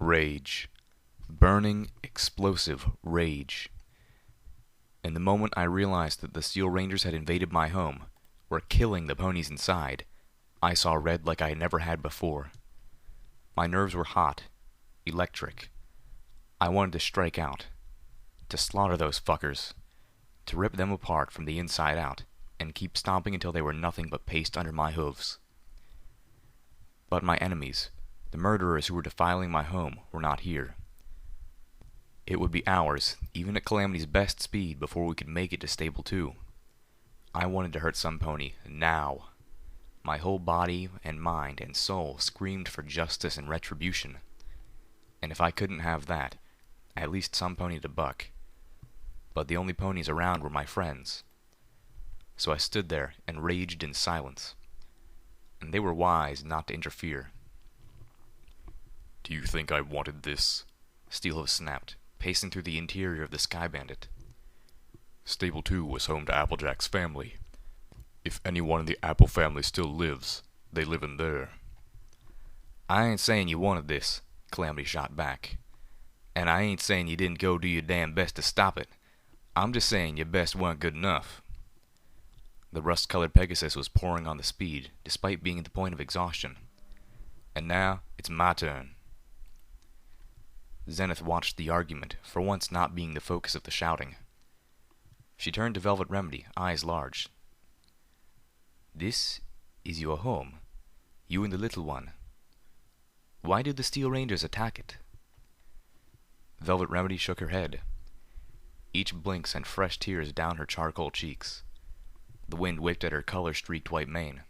Rage. Burning, explosive rage. In the moment I realized that the Steel Rangers had invaded my home, were killing the ponies inside, I saw red like I never had before. My nerves were hot, electric. I wanted to strike out, to slaughter those fuckers, to rip them apart from the inside out, and keep stomping until they were nothing but paste under my hooves. But my enemies, the murderers who were defiling my home, were not here. It would be hours, even at Calamity's best speed, before we could make it to Stable 2. I wanted to hurt some pony, now. My whole body and mind and soul screamed for justice and retribution. And if I couldn't have that, at least some pony to buck. But the only ponies around were my friends. So I stood there and raged in silence. And they were wise not to interfere. "Do you think I wanted this?" Steelhooves snapped, pacing through the interior of the Sky Bandit. "Stable 2 was home to Applejack's family. If anyone in the Apple family still lives, they live in there." "I ain't saying you wanted this," Calamity shot back. "And I ain't saying you didn't go do your damn best to stop it. I'm just saying your best weren't good enough." The rust-colored Pegasus was pouring on the speed, despite being at the point of exhaustion. "And now, it's my turn." Zenith watched the argument, for once not being the focus of the shouting. She turned to Velvet Remedy, eyes large. "This is your home, you and the little one. Why did the Steel Rangers attack it?" Velvet Remedy shook her head. Each blink sent fresh tears down her charcoal cheeks. The wind whipped at her color-streaked white mane.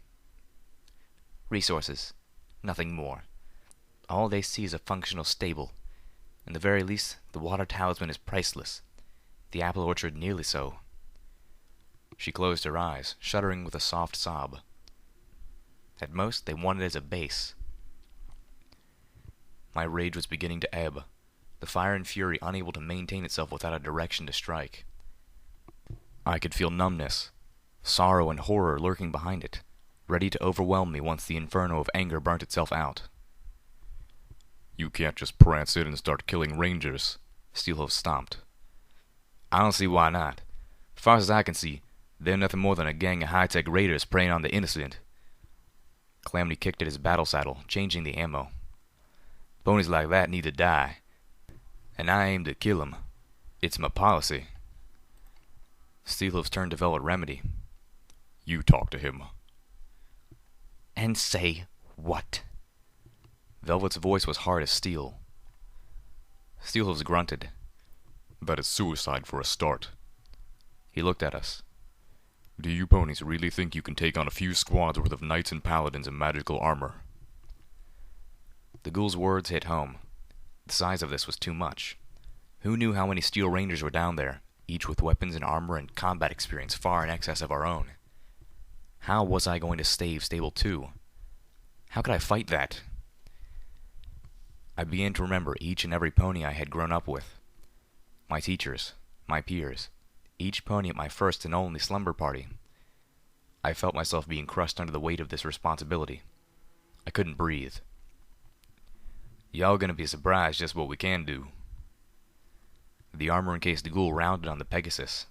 "Resources. Nothing more. All they see is a functional stable. In the very least, the water talisman is priceless. The apple orchard nearly so." She closed her eyes, shuddering with a soft sob. At most, they wanted it as a base. My rage was beginning to ebb, the fire and fury unable to maintain itself without a direction to strike. I could feel numbness, sorrow and horror lurking behind it, ready to overwhelm me once the inferno of anger burnt itself out. "You can't just prance in and start killing rangers," Steelhooves stomped. "I don't see why not. Far as I can see, they're nothing more than a gang of high-tech raiders preying on the innocent." Calamity kicked at his battle saddle, changing the ammo. "Ponies like that need to die. And I aim to kill 'em. It's my policy." Steelhooves turned to Velvet Remedy. "You talk to him." "And say what?" Velvet's voice was hard as steel. Steelhooves grunted. "That is suicide for a start." He looked at us. "Do you ponies really think you can take on a few squads worth of knights and paladins in magical armor?" The ghoul's words hit home. The size of this was too much. Who knew how many Steel Rangers were down there, each with weapons and armor and combat experience far in excess of our own? How was I going to stave Stable 2? How could I fight that? I began to remember each and every pony I had grown up with. My teachers, my peers, each pony at my first and only slumber party. I felt myself being crushed under the weight of this responsibility. I couldn't breathe. "Y'all gonna be surprised just what we can do." The armor-encased ghoul rounded on the Pegasus.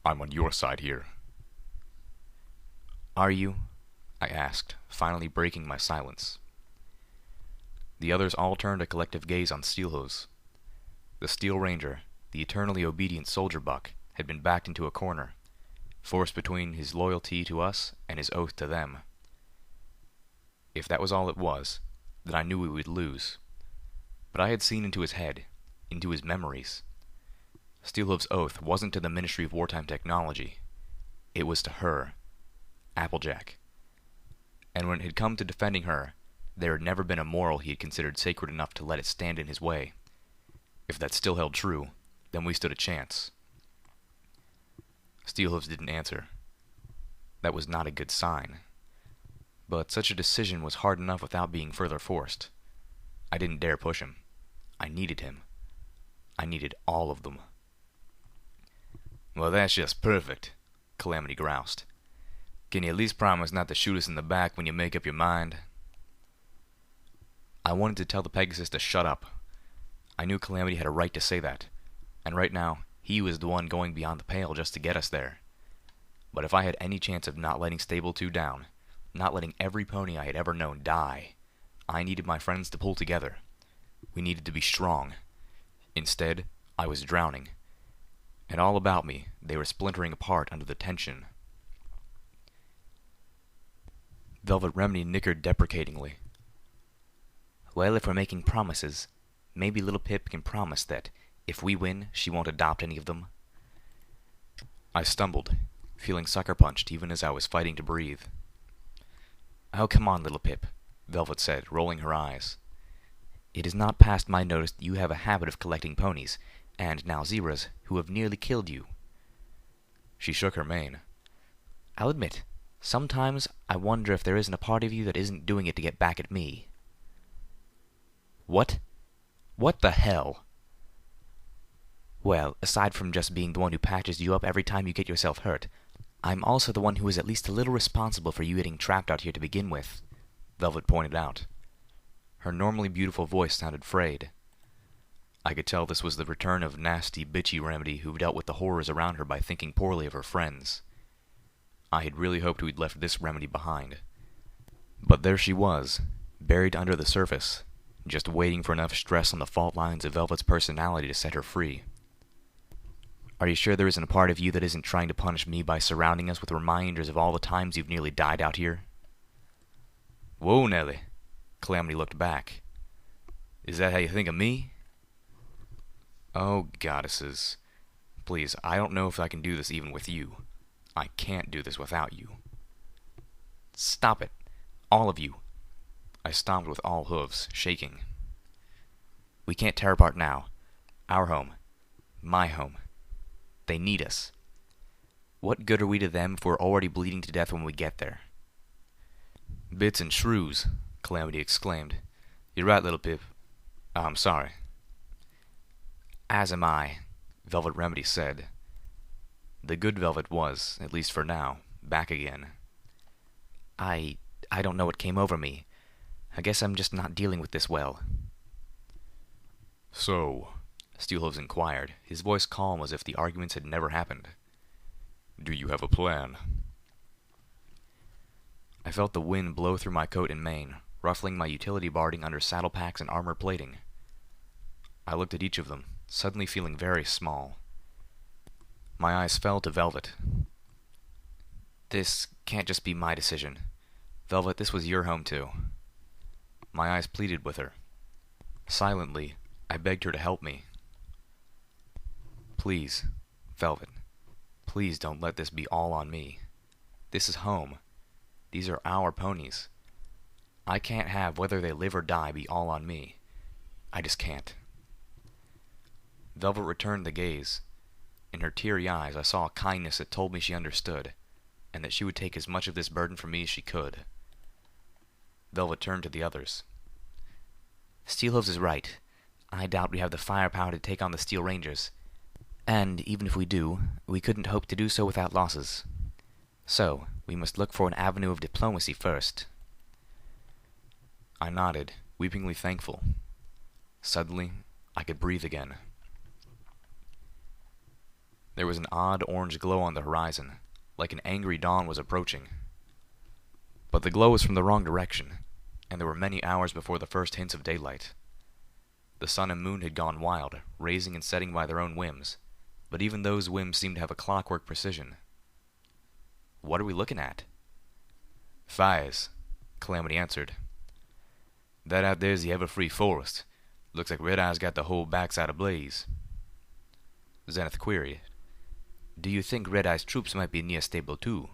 "I'm on your side here." "Are you?" I asked, finally breaking my silence. The others all turned a collective gaze on Steelhooves. The Steel Ranger, the eternally obedient soldier buck, had been backed into a corner, forced between his loyalty to us and his oath to them. If that was all it was, then I knew we would lose. But I had seen into his head, into his memories. Steelhooves' oath wasn't to the Ministry of Wartime Technology. It was to her, Applejack. And when it had come to defending her, there had never been a moral he had considered sacred enough to let it stand in his way. If that still held true, then we stood a chance. Steelhooves didn't answer. That was not a good sign. But such a decision was hard enough without being further forced. I didn't dare push him. I needed him. I needed all of them. "Well, that's just perfect," Calamity groused. "Can you at least promise not to shoot us in the back when you make up your mind?" I wanted to tell the Pegasus to shut up, I knew Calamity had a right to say that, and right now, he was the one going beyond the pale just to get us there. But if I had any chance of not letting Stable 2 down, not letting every pony I had ever known die, I needed my friends to pull together. We needed to be strong. Instead, I was drowning. And all about me, they were splintering apart under the tension. Velvet Remedy nickered deprecatingly. Well, if we're making promises, maybe Little Pip can promise that if we win, she won't adopt any of them. I stumbled, feeling sucker-punched even as I was fighting to breathe. Oh, come on, Little Pip, Velvet said, rolling her eyes. It is not past my notice that you have a habit of collecting ponies, and now zebras, who have nearly killed you. She shook her mane. I'll admit, sometimes I wonder if there isn't a part of you that isn't doing it to get back at me. What? What the hell? Well, aside from just being the one who patches you up every time you get yourself hurt, I'm also the one who is at least a little responsible for you getting trapped out here to begin with, Velvet pointed out. Her normally beautiful voice sounded frayed. I could tell this was the return of nasty, bitchy Remedy who dealt with the horrors around her by thinking poorly of her friends. I had really hoped we'd left this Remedy behind. But there she was, buried under the surface, just waiting for enough stress on the fault lines of Velvet's personality to set her free. Are you sure there isn't a part of you that isn't trying to punish me by surrounding us with reminders of all the times you've nearly died out here? Whoa, Nellie. Calamity looked back. Is that how you think of me? Oh, goddesses. Please, I don't know if I can do this even with you. I can't do this without you. Stop it. All of you. I stomped with all hooves, shaking. We can't tear apart now. Our home. My home. They need us. What good are we to them if we're already bleeding to death when we get there? Bits and shrews, Calamity exclaimed. You're right, Little Pip. I'm sorry. As am I, Velvet Remedy said. The good Velvet was, at least for now, back again. I don't know what came over me. I guess I'm just not dealing with this well. So, Steelhooves inquired, his voice calm as if the arguments had never happened. Do you have a plan? I felt the wind blow through my coat and mane, ruffling my utility barding under saddle packs and armor plating. I looked at each of them, suddenly feeling very small. My eyes fell to Velvet. This can't just be my decision. Velvet, this was your home too. My eyes pleaded with her. Silently, I begged her to help me. Please, Velvet, please don't let this be all on me. This is home. These are our ponies. I can't have whether they live or die be all on me. I just can't. Velvet returned the gaze. In her teary eyes I saw a kindness that told me she understood, and that she would take as much of this burden from me as she could. Velvet turned to the others. Steelhooves is right. I doubt we have the firepower to take on the Steel Rangers. And even if we do, we couldn't hope to do so without losses. So, we must look for an avenue of diplomacy first. I nodded, weepingly thankful. Suddenly, I could breathe again. There was an odd orange glow on the horizon, like an angry dawn was approaching. But the glow was from the wrong direction, and there were many hours before the first hints of daylight. The sun and moon had gone wild, raising and setting by their own whims, but even those whims seemed to have a clockwork precision. What are we looking at? Fires, Calamity answered. That out there's the Everfree Forest. Looks like Red Eye's got the whole backside ablaze. Zenith queried. Do you think Red Eye's troops might be near Stable 2?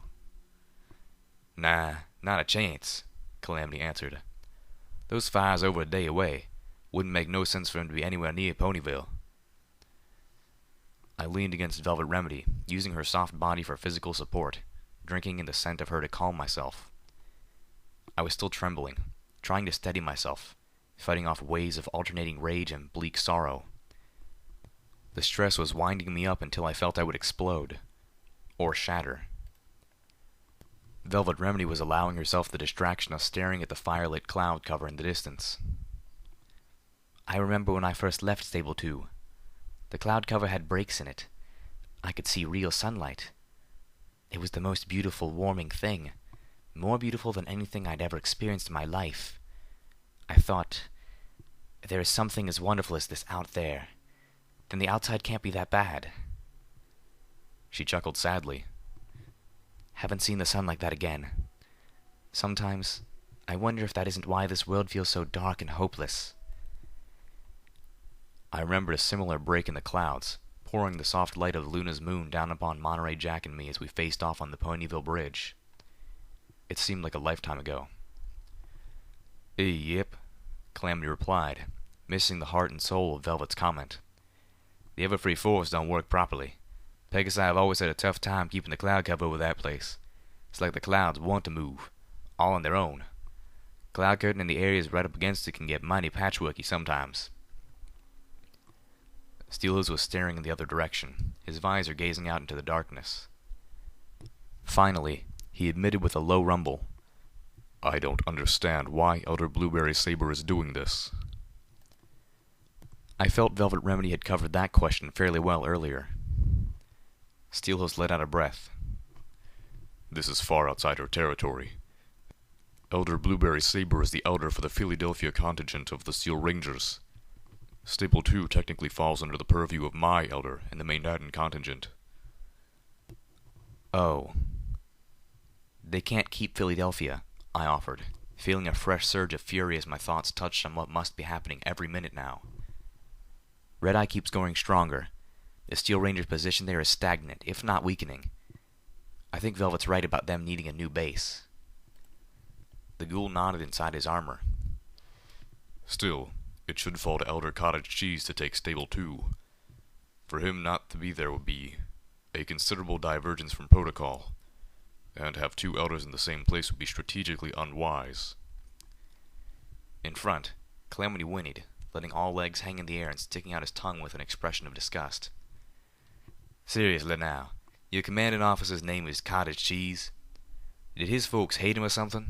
Nah, not a chance, Calamity answered. Those fires over a day away. Wouldn't make no sense for him to be anywhere near Ponyville. I leaned against Velvet Remedy, using her soft body for physical support, drinking in the scent of her to calm myself. I was still trembling, trying to steady myself, fighting off waves of alternating rage and bleak sorrow. The stress was winding me up until I felt I would explode, or shatter. Velvet Remedy was allowing herself the distraction of staring at the firelit cloud cover in the distance. I remember when I first left Stable 2. The cloud cover had breaks in it. I could see real sunlight. It was the most beautiful, warming thing. More beautiful than anything I'd ever experienced in my life. I thought, there is something as wonderful as this out there. Then the outside can't be that bad. She chuckled sadly. Haven't seen the sun like that again. Sometimes, I wonder if that isn't why this world feels so dark and hopeless. I remembered a similar break in the clouds, pouring the soft light of Luna's moon down upon Monterey Jack and me as we faced off on the Ponyville Bridge. It seemed like a lifetime ago. Yep, Calamity replied, missing the heart and soul of Velvet's comment. The Everfree Force don't work properly. Peg and I have always had a tough time keeping the cloud cover over that place. It's like the clouds want to move, all on their own. Cloud curtain in the areas right up against it can get mighty patchworky sometimes. Steelhooves was staring in the other direction, his visor gazing out into the darkness. Finally, he admitted with a low rumble, I don't understand why Elder Blueberry Saber is doing this. I felt Velvet Remedy had covered that question fairly well earlier. Steelhooves let out a breath. This is far outside her territory. Elder Blueberry Saber is the elder for the Philadelphia contingent of the Steel Rangers. Stable 2 technically falls under the purview of my elder and the Manhattan contingent. Oh. They can't keep Philadelphia, I offered, feeling a fresh surge of fury as my thoughts touched on what must be happening every minute now. Red Eye keeps growing stronger. The Steel Rangers' position there is stagnant, if not weakening. I think Velvet's right about them needing a new base. The ghoul nodded inside his armor. Still, it should fall to Elder Cottage Cheese to take Stable 2. For him not to be there would be a considerable divergence from protocol, and have two elders in the same place would be strategically unwise. In front, Calamity whinnied, letting all legs hang in the air and sticking out his tongue with an expression of disgust. Seriously now, your commanding officer's name is Cottage Cheese? Did his folks hate him or something?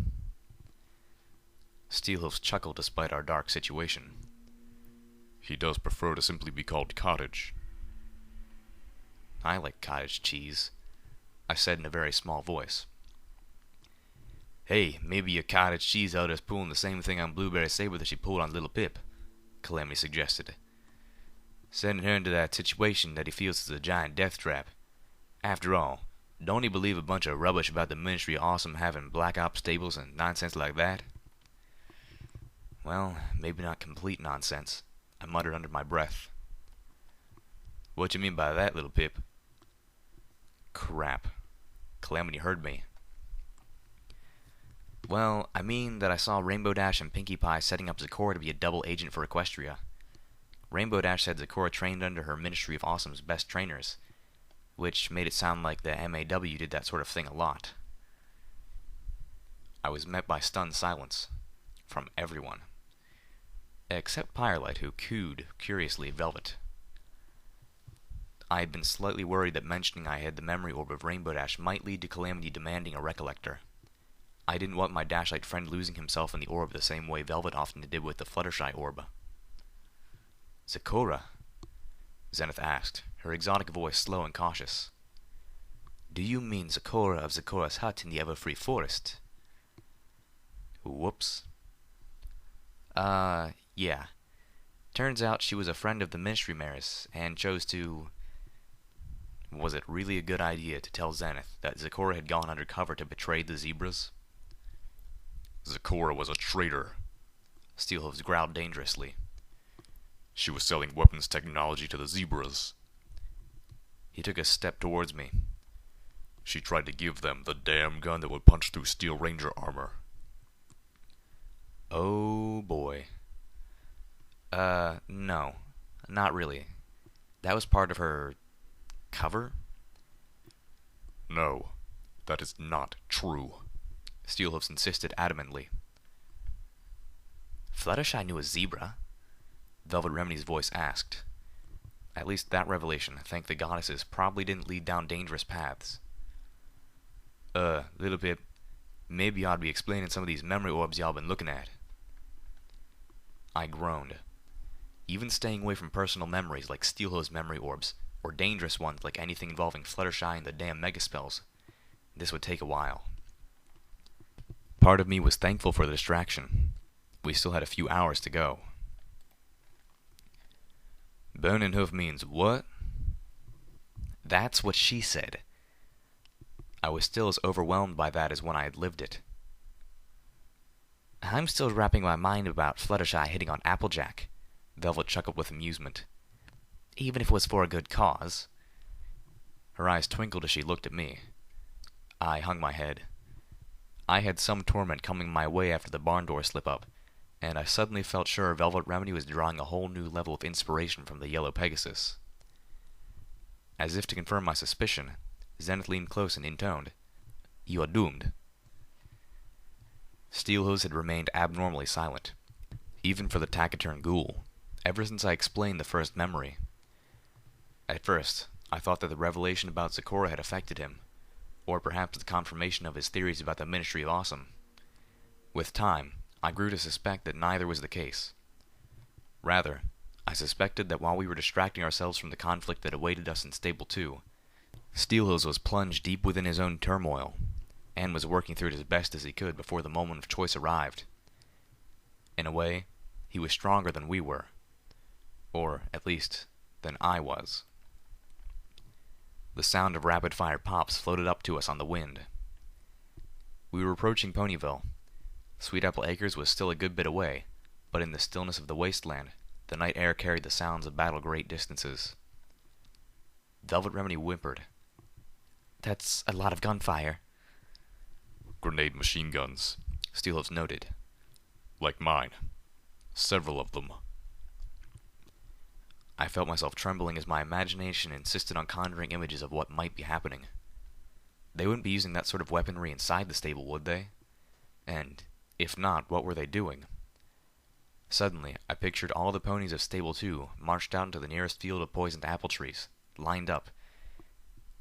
Steelhooves chuckled despite our dark situation. He does prefer to simply be called Cottage. I like Cottage Cheese, I said in a very small voice. Hey, maybe your Cottage Cheese elder's pulling the same thing on Blueberry Saber that she pulled on Little Pip, Calamity suggested. Sending her into that situation that he feels is a giant death trap. After all, don't he believe a bunch of rubbish about the Ministry of Awesome having black ops stables and nonsense like that? Well, maybe not complete nonsense, I muttered under my breath. What you mean by that, Little Pip? Crap. Calamity heard me. Well, I mean that I saw Rainbow Dash and Pinkie Pie setting up Zecora to be a double agent for Equestria. Rainbow Dash said Zecora trained under her Ministry of Awesome's best trainers, which made it sound like the MAW did that sort of thing a lot. I was met by stunned silence from everyone, except Firelight, who cooed curiously at Velvet. I had been slightly worried that mentioning I had the memory orb of Rainbow Dash might lead to Calamity demanding a recollector. I didn't want my Dashlight friend losing himself in the orb the same way Velvet often did with the Fluttershy orb. Zecora? Zenith asked, her exotic voice slow and cautious. Do you mean Zecora of Zecora's hut in the Everfree Forest? Whoops. Yeah. Turns out she was a friend of the Ministry Mayor's, and chose to... Was it really a good idea to tell Zenith that Zecora had gone undercover to betray the zebras? Zecora was a traitor, Steelhooves growled dangerously. She was selling weapons technology to the zebras. He took a step towards me. She tried to give them the damn gun that would punch through Steel Ranger armor. Oh boy. No. Not really. That was part of her... cover? No. That is not true, Steelhooves insisted adamantly. Fluttershy knew a zebra? Velvet Remedy's voice asked. At least that revelation, thank the goddesses, probably didn't lead down dangerous paths. Little Pip, maybe you ought to be explaining some of these memory orbs y'all been looking at. I groaned. Even staying away from personal memories like Steelhose memory orbs, or dangerous ones like anything involving Fluttershy and the damn megaspells, this would take a while. Part of me was thankful for the distraction. We still had a few hours to go. Burning hoof means what? That's what she said. I was still as overwhelmed by that as when I had lived it. I'm still wrapping my mind about Fluttershy hitting on Applejack. Velvet chuckled with amusement. Even if it was for a good cause. Her eyes twinkled as she looked at me. I hung my head. I had some torment coming my way after the barn door slip-up, and I suddenly felt sure Velvet Remedy was drawing a whole new level of inspiration from the Yellow Pegasus. As if to confirm my suspicion, Zenith leaned close and intoned, "You are doomed." Steelhose had remained abnormally silent, even for the taciturn ghoul, ever since I explained the first memory. At first, I thought that the revelation about Zecora had affected him, or perhaps the confirmation of his theories about the Ministry of Awesome. With time, I grew to suspect that neither was the case. Rather, I suspected that while we were distracting ourselves from the conflict that awaited us in Stable 2, Steelhose was plunged deep within his own turmoil, and was working through it as best as he could before the moment of choice arrived. In a way, he was stronger than we were. Or, at least, than I was. The sound of rapid-fire pops floated up to us on the wind. We were approaching Ponyville. Sweet Apple Acres was still a good bit away, but in the stillness of the wasteland, the night air carried the sounds of battle great distances. Velvet Remedy whimpered. "That's a lot of gunfire." "Grenade machine guns," Steelhose noted. "Like mine. Several of them." I felt myself trembling as my imagination insisted on conjuring images of what might be happening. They wouldn't be using that sort of weaponry inside the stable, would they? And, if not, what were they doing? Suddenly, I pictured all the ponies of Stable 2 marched out into the nearest field of poisoned apple trees, lined up,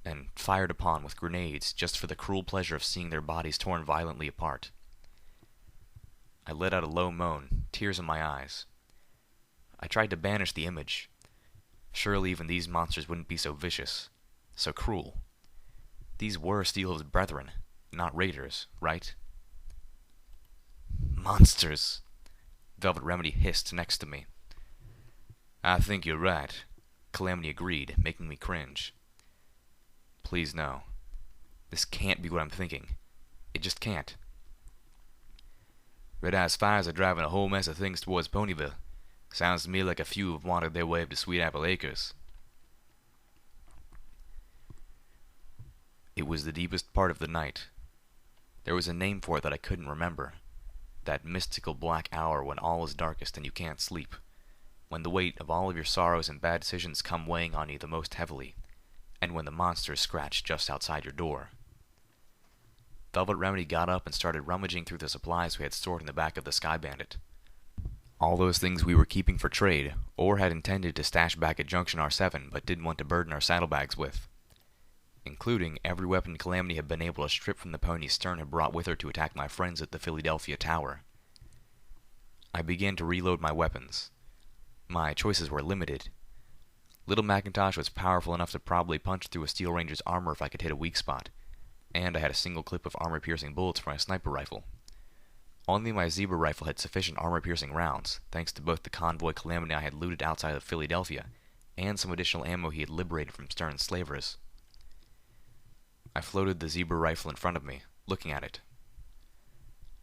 and fired upon with grenades just for the cruel pleasure of seeing their bodies torn violently apart. I let out a low moan, tears in my eyes. I tried to banish the image. Surely even these monsters wouldn't be so vicious, so cruel. These were Steelhove's brethren, not raiders, right? "Monsters," Velvet Remedy hissed next to me. "I think you're right," Calamity agreed, making me cringe. Please no. This can't be what I'm thinking. It just can't. Red Eye's fires are driving a whole mess of things towards Ponyville. Sounds to me like a few have wanted their way up to Sweet Apple Acres. It was the deepest part of the night. There was a name for it that I couldn't remember. That mystical black hour when all is darkest and you can't sleep. When the weight of all of your sorrows and bad decisions come weighing on you the most heavily. And when the monsters scratch just outside your door. Velvet Remedy got up and started rummaging through the supplies we had stored in the back of the Sky Bandit. All those things we were keeping for trade, or had intended to stash back at Junction R7 but didn't want to burden our saddlebags with. Including every weapon Calamity had been able to strip from the pony Stern had brought with her to attack my friends at the Philadelphia Tower. I began to reload my weapons. My choices were limited. Little Macintosh was powerful enough to probably punch through a Steel Ranger's armor if I could hit a weak spot, and I had a single clip of armor-piercing bullets for my sniper rifle. Only my Zebra rifle had sufficient armor-piercing rounds, thanks to both the convoy Calamity I had looted outside of Philadelphia, and some additional ammo he had liberated from Stern's slavers. I floated the Zebra rifle in front of me, looking at it.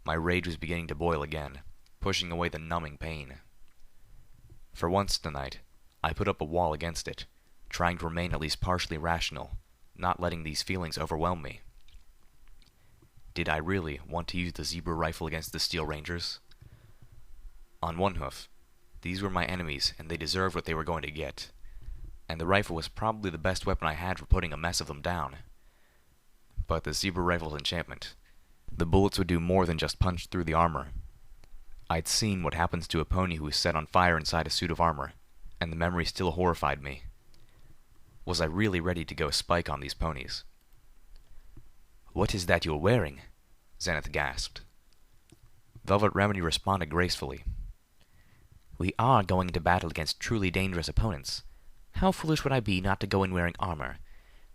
My rage was beginning to boil again, pushing away the numbing pain. For once tonight, I put up a wall against it, trying to remain at least partially rational, not letting these feelings overwhelm me. Did I really want to use the Zebra rifle against the Steel Rangers? On one hoof, these were my enemies and they deserved what they were going to get, and the rifle was probably the best weapon I had for putting a mess of them down. But the Zebra rifle's enchantment. The bullets would do more than just punch through the armor. I'd seen what happens to a pony who is set on fire inside a suit of armor, and the memory still horrified me. Was I really ready to go spike on these ponies? "What is that you're wearing?" Zenith gasped. Velvet Remedy responded gracefully. We are going into battle against truly dangerous opponents. How foolish would I be not to go in wearing armor?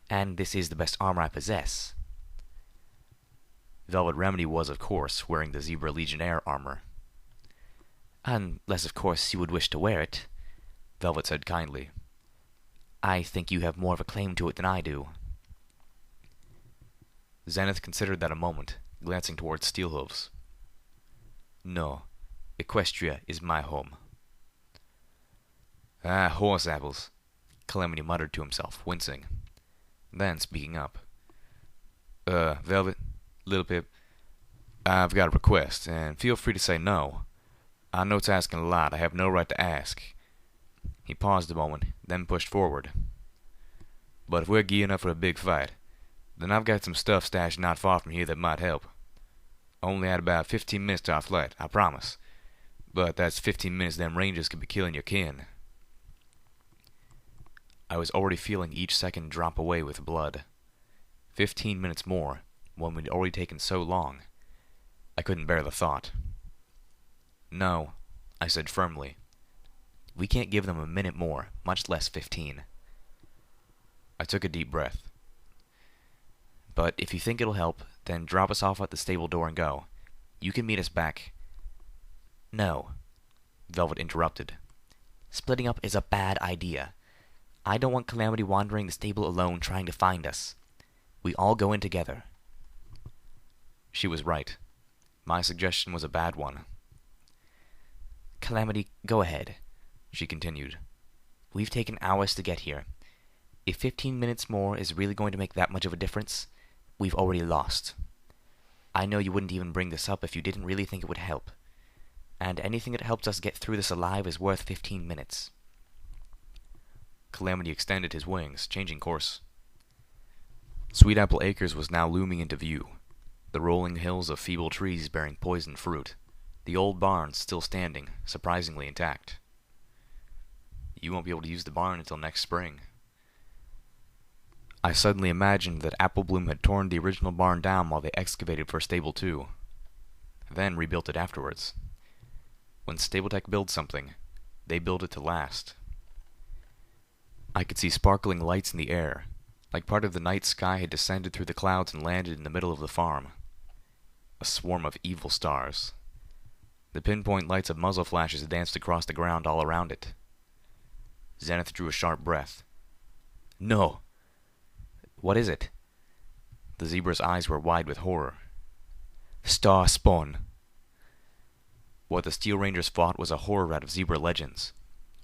And this is the best armor I possess. Velvet Remedy was, of course, wearing the Zebra Legionnaire armor. Unless, of course, you would wish to wear it, Velvet said kindly. I think you have more of a claim to it than I do. Zenith considered that a moment, glancing towards Steelhooves. No, Equestria is my home. Ah, horse apples, Calamity muttered to himself, wincing. Then, speaking up. Velvet, Little Pip, I've got a request, and feel free to say no. I know it's asking a lot. I have no right to ask. He paused a moment, then pushed forward. But if we're gearing up for a big fight, then I've got some stuff stashed not far from here that might help. Only at about 15 minutes to our flight, I promise. But that's 15 minutes them Rangers could be killing your kin. I was already feeling each second drop away with blood. 15 minutes more, when we'd already taken so long. I couldn't bear the thought. No, I said firmly. We can't give them a minute more, much less 15. I took a deep breath. But if you think it'll help, then drop us off at the stable door and go. You can meet us back. No, Velvet interrupted. Splitting up is a bad idea. I don't want Calamity wandering the stable alone trying to find us. We all go in together. She was right. My suggestion was a bad one. Calamity, go ahead, she continued. We've taken hours to get here. If 15 minutes more is really going to make that much of a difference, we've already lost. I know you wouldn't even bring this up if you didn't really think it would help. And anything that helps us get through this alive is worth 15 minutes. Calamity extended his wings, changing course. Sweet Apple Acres was now looming into view, the rolling hills of feeble trees bearing poisoned fruit, the old barn still standing, surprisingly intact. You won't be able to use the barn until next spring. I suddenly imagined that Apple Bloom had torn the original barn down while they excavated for Stable 2, then rebuilt it afterwards. When Stable-Tech builds something, they build it to last. I could see sparkling lights in the air, like part of the night sky had descended through the clouds and landed in the middle of the farm. A swarm of evil stars. The pinpoint lights of muzzle flashes danced across the ground all around it. Zenith drew a sharp breath. No! What is it? The zebra's eyes were wide with horror. Star spawn. What the Steel Rangers fought was a horror out of zebra legends.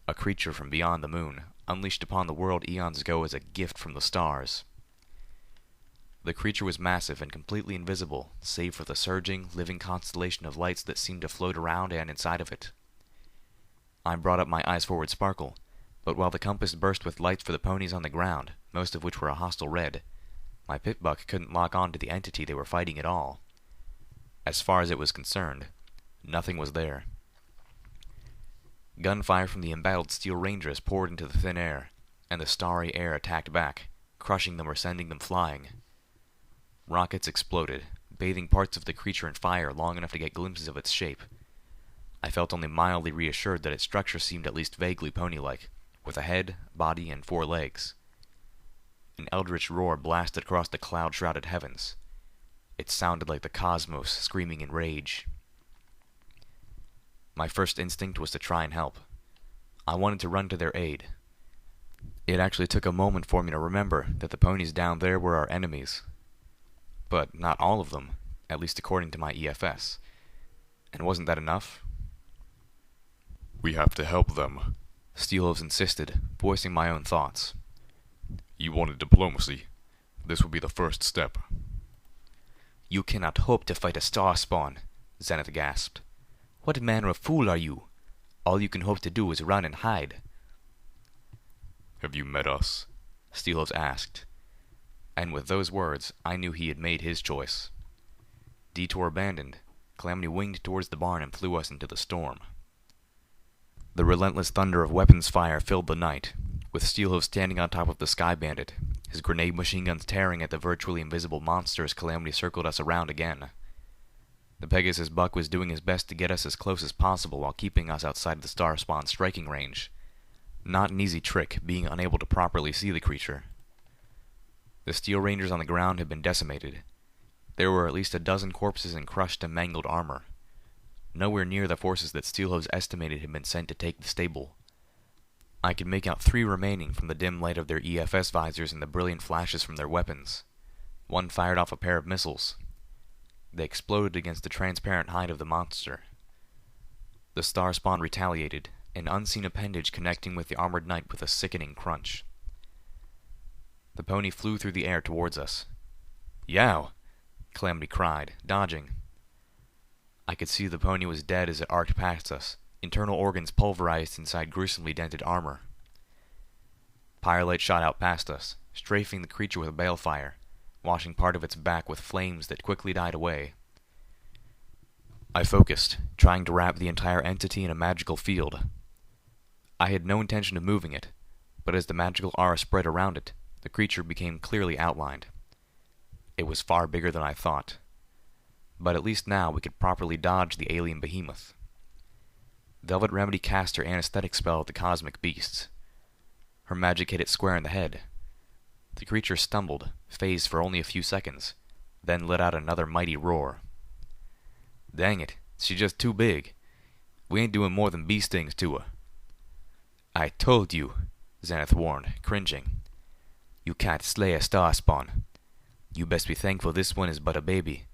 A creature from beyond the moon, unleashed upon the world eons ago as a gift from the stars. The creature was massive and completely invisible, save for the surging, living constellation of lights that seemed to float around and inside of it. I brought up my eyes forward sparkle, but while the compass burst with lights for the ponies on the ground, most of which were a hostile red, my pip-buck couldn't lock on to the entity they were fighting at all. As far as it was concerned, nothing was there. Gunfire from the embattled Steel Rangers poured into the thin air, and the starry air attacked back, crushing them or sending them flying. Rockets exploded, bathing parts of the creature in fire long enough to get glimpses of its shape. I felt only mildly reassured that its structure seemed at least vaguely pony-like, with a head, body, and 4 legs. An eldritch roar blasted across the cloud-shrouded heavens. It sounded like the cosmos screaming in rage. My first instinct was to try and help. I wanted to run to their aid. It actually took a moment for me to remember that the ponies down there were our enemies. But not all of them, at least according to my EFS. And wasn't that enough? We have to help them, Steelhooves insisted, voicing my own thoughts. You wanted diplomacy. This will be the first step. You cannot hope to fight a star spawn, Zenith gasped. What manner of fool are you? All you can hope to do is run and hide. Have you met us? Steelhooves asked. And with those words, I knew he had made his choice. Detour abandoned, Calamity winged towards the barn and flew us into the storm. The relentless thunder of weapons fire filled the night, with Steelhooves standing on top of the Sky Bandit, his grenade machine guns tearing at the virtually invisible monster as Calamity circled us around again. The Pegasus buck was doing his best to get us as close as possible while keeping us outside the star spawn's striking range. Not an easy trick, being unable to properly see the creature. The Steel Rangers on the ground had been decimated. There were at least a dozen corpses and crushed and mangled armor. Nowhere near the forces that Steelhooves estimated had been sent to take the stable. I could make out 3 remaining from the dim light of their EFS visors and the brilliant flashes from their weapons. One fired off a pair of missiles. They exploded against the transparent hide of the monster. The star spawn retaliated, an unseen appendage connecting with the armored knight with a sickening crunch. The pony flew through the air towards us. "Yow!" Calamity cried, dodging. I could see the pony was dead as it arced past us, internal organs pulverized inside gruesomely dented armor. Firelight shot out past us, strafing the creature with a balefire, washing part of its back with flames that quickly died away. I focused, trying to wrap the entire entity in a magical field. I had no intention of moving it, but as the magical aura spread around it, the creature became clearly outlined. It was far bigger than I thought, but at least now we could properly dodge the alien behemoth. Velvet Remedy cast her anesthetic spell at the cosmic beasts. Her magic hit it square in the head. The creature stumbled, phased for only a few seconds, then let out another mighty roar. "Dang it, she's just too big. We ain't doing more than bee stings to her." "I told you," Zenith warned, cringing. "You can't slay a star spawn. You best be thankful this one is but a baby.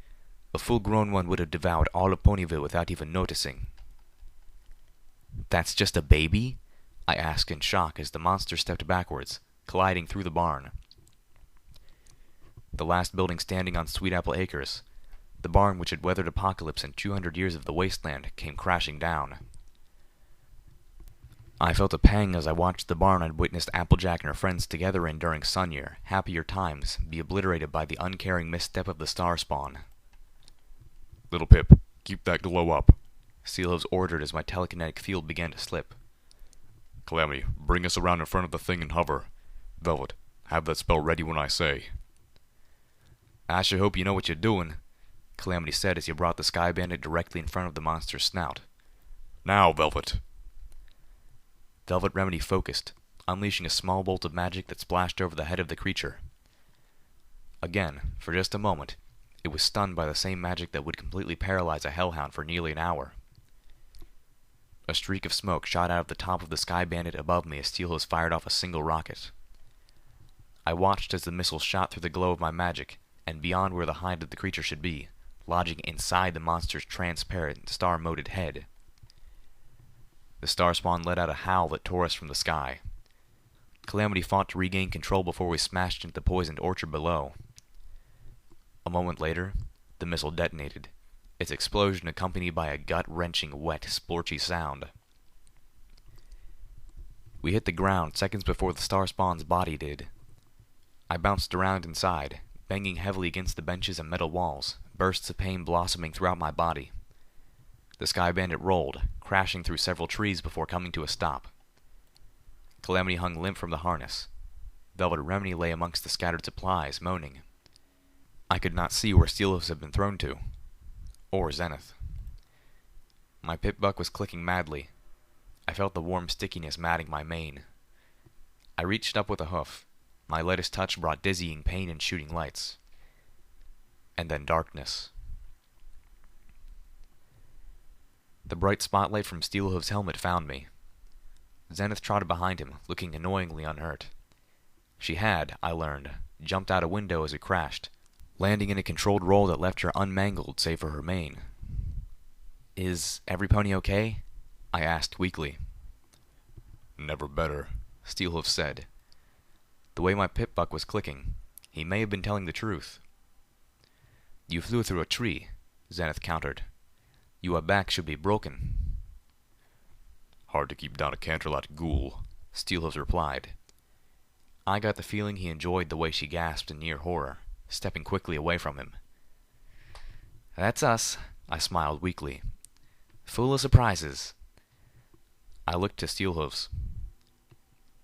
A full-grown one would have devoured all of Ponyville without even noticing." "That's just a baby?" I asked in shock as the monster stepped backwards, colliding through the barn. The last building standing on Sweetapple Acres, the barn which had weathered apocalypse and 200 years of the wasteland, came crashing down. I felt a pang as I watched the barn I'd witnessed Applejack and her friends together in during Sun Year, happier times, be obliterated by the uncaring misstep of the star spawn. "Little Pip, keep that glow up," Steelhooves ordered as my telekinetic field began to slip. "Calamity, bring us around in front of the thing and hover. Velvet, have that spell ready when I say." "I sure hope you know what you're doing," Calamity said as he brought the Sky Bandit directly in front of the monster's snout. "Now, Velvet!" Velvet Remedy focused, unleashing a small bolt of magic that splashed over the head of the creature. Again, for just a moment, it was stunned by the same magic that would completely paralyze a hellhound for nearly an hour. A streak of smoke shot out of the top of the Sky Bandit above me as Steelhooves fired off a single rocket. I watched as the missile shot through the glow of my magic, and beyond where the hide of the creature should be, lodging inside the monster's transparent, star-moted head. The star spawn let out a howl that tore us from the sky. Calamity fought to regain control before we smashed into the poisoned orchard below. A moment later, the missile detonated, its explosion accompanied by a gut-wrenching, wet, splorchy sound. We hit the ground seconds before the star spawn's body did. I bounced around inside, banging heavily against the benches and metal walls, bursts of pain blossoming throughout my body. The Sky Bandit rolled, crashing through several trees before coming to a stop. Calamity hung limp from the harness. Velvet Remedy lay amongst the scattered supplies, moaning. I could not see where Steelhooves had been thrown to, or Zenith. My pip-buck was clicking madly. I felt the warm stickiness matting my mane. I reached up with a hoof. My lightest touch brought dizzying pain and shooting lights. And then darkness. The bright spotlight from Steelhooves' helmet found me. Zenith trotted behind him, looking annoyingly unhurt. She had, I learned, jumped out a window as it crashed, landing in a controlled roll that left her unmangled save for her mane. "Is every pony okay?" I asked weakly. "Never better," Steelhooves said. The way my pip-buck was clicking, he may have been telling the truth. "You flew through a tree," Zenith countered. "Your back should be broken." "Hard to keep down a canter-like ghoul," Steelhooves replied. I got the feeling he enjoyed the way she gasped in near horror, stepping quickly away from him. "That's us," I smiled weakly. "Full of surprises." I looked to Steelhooves.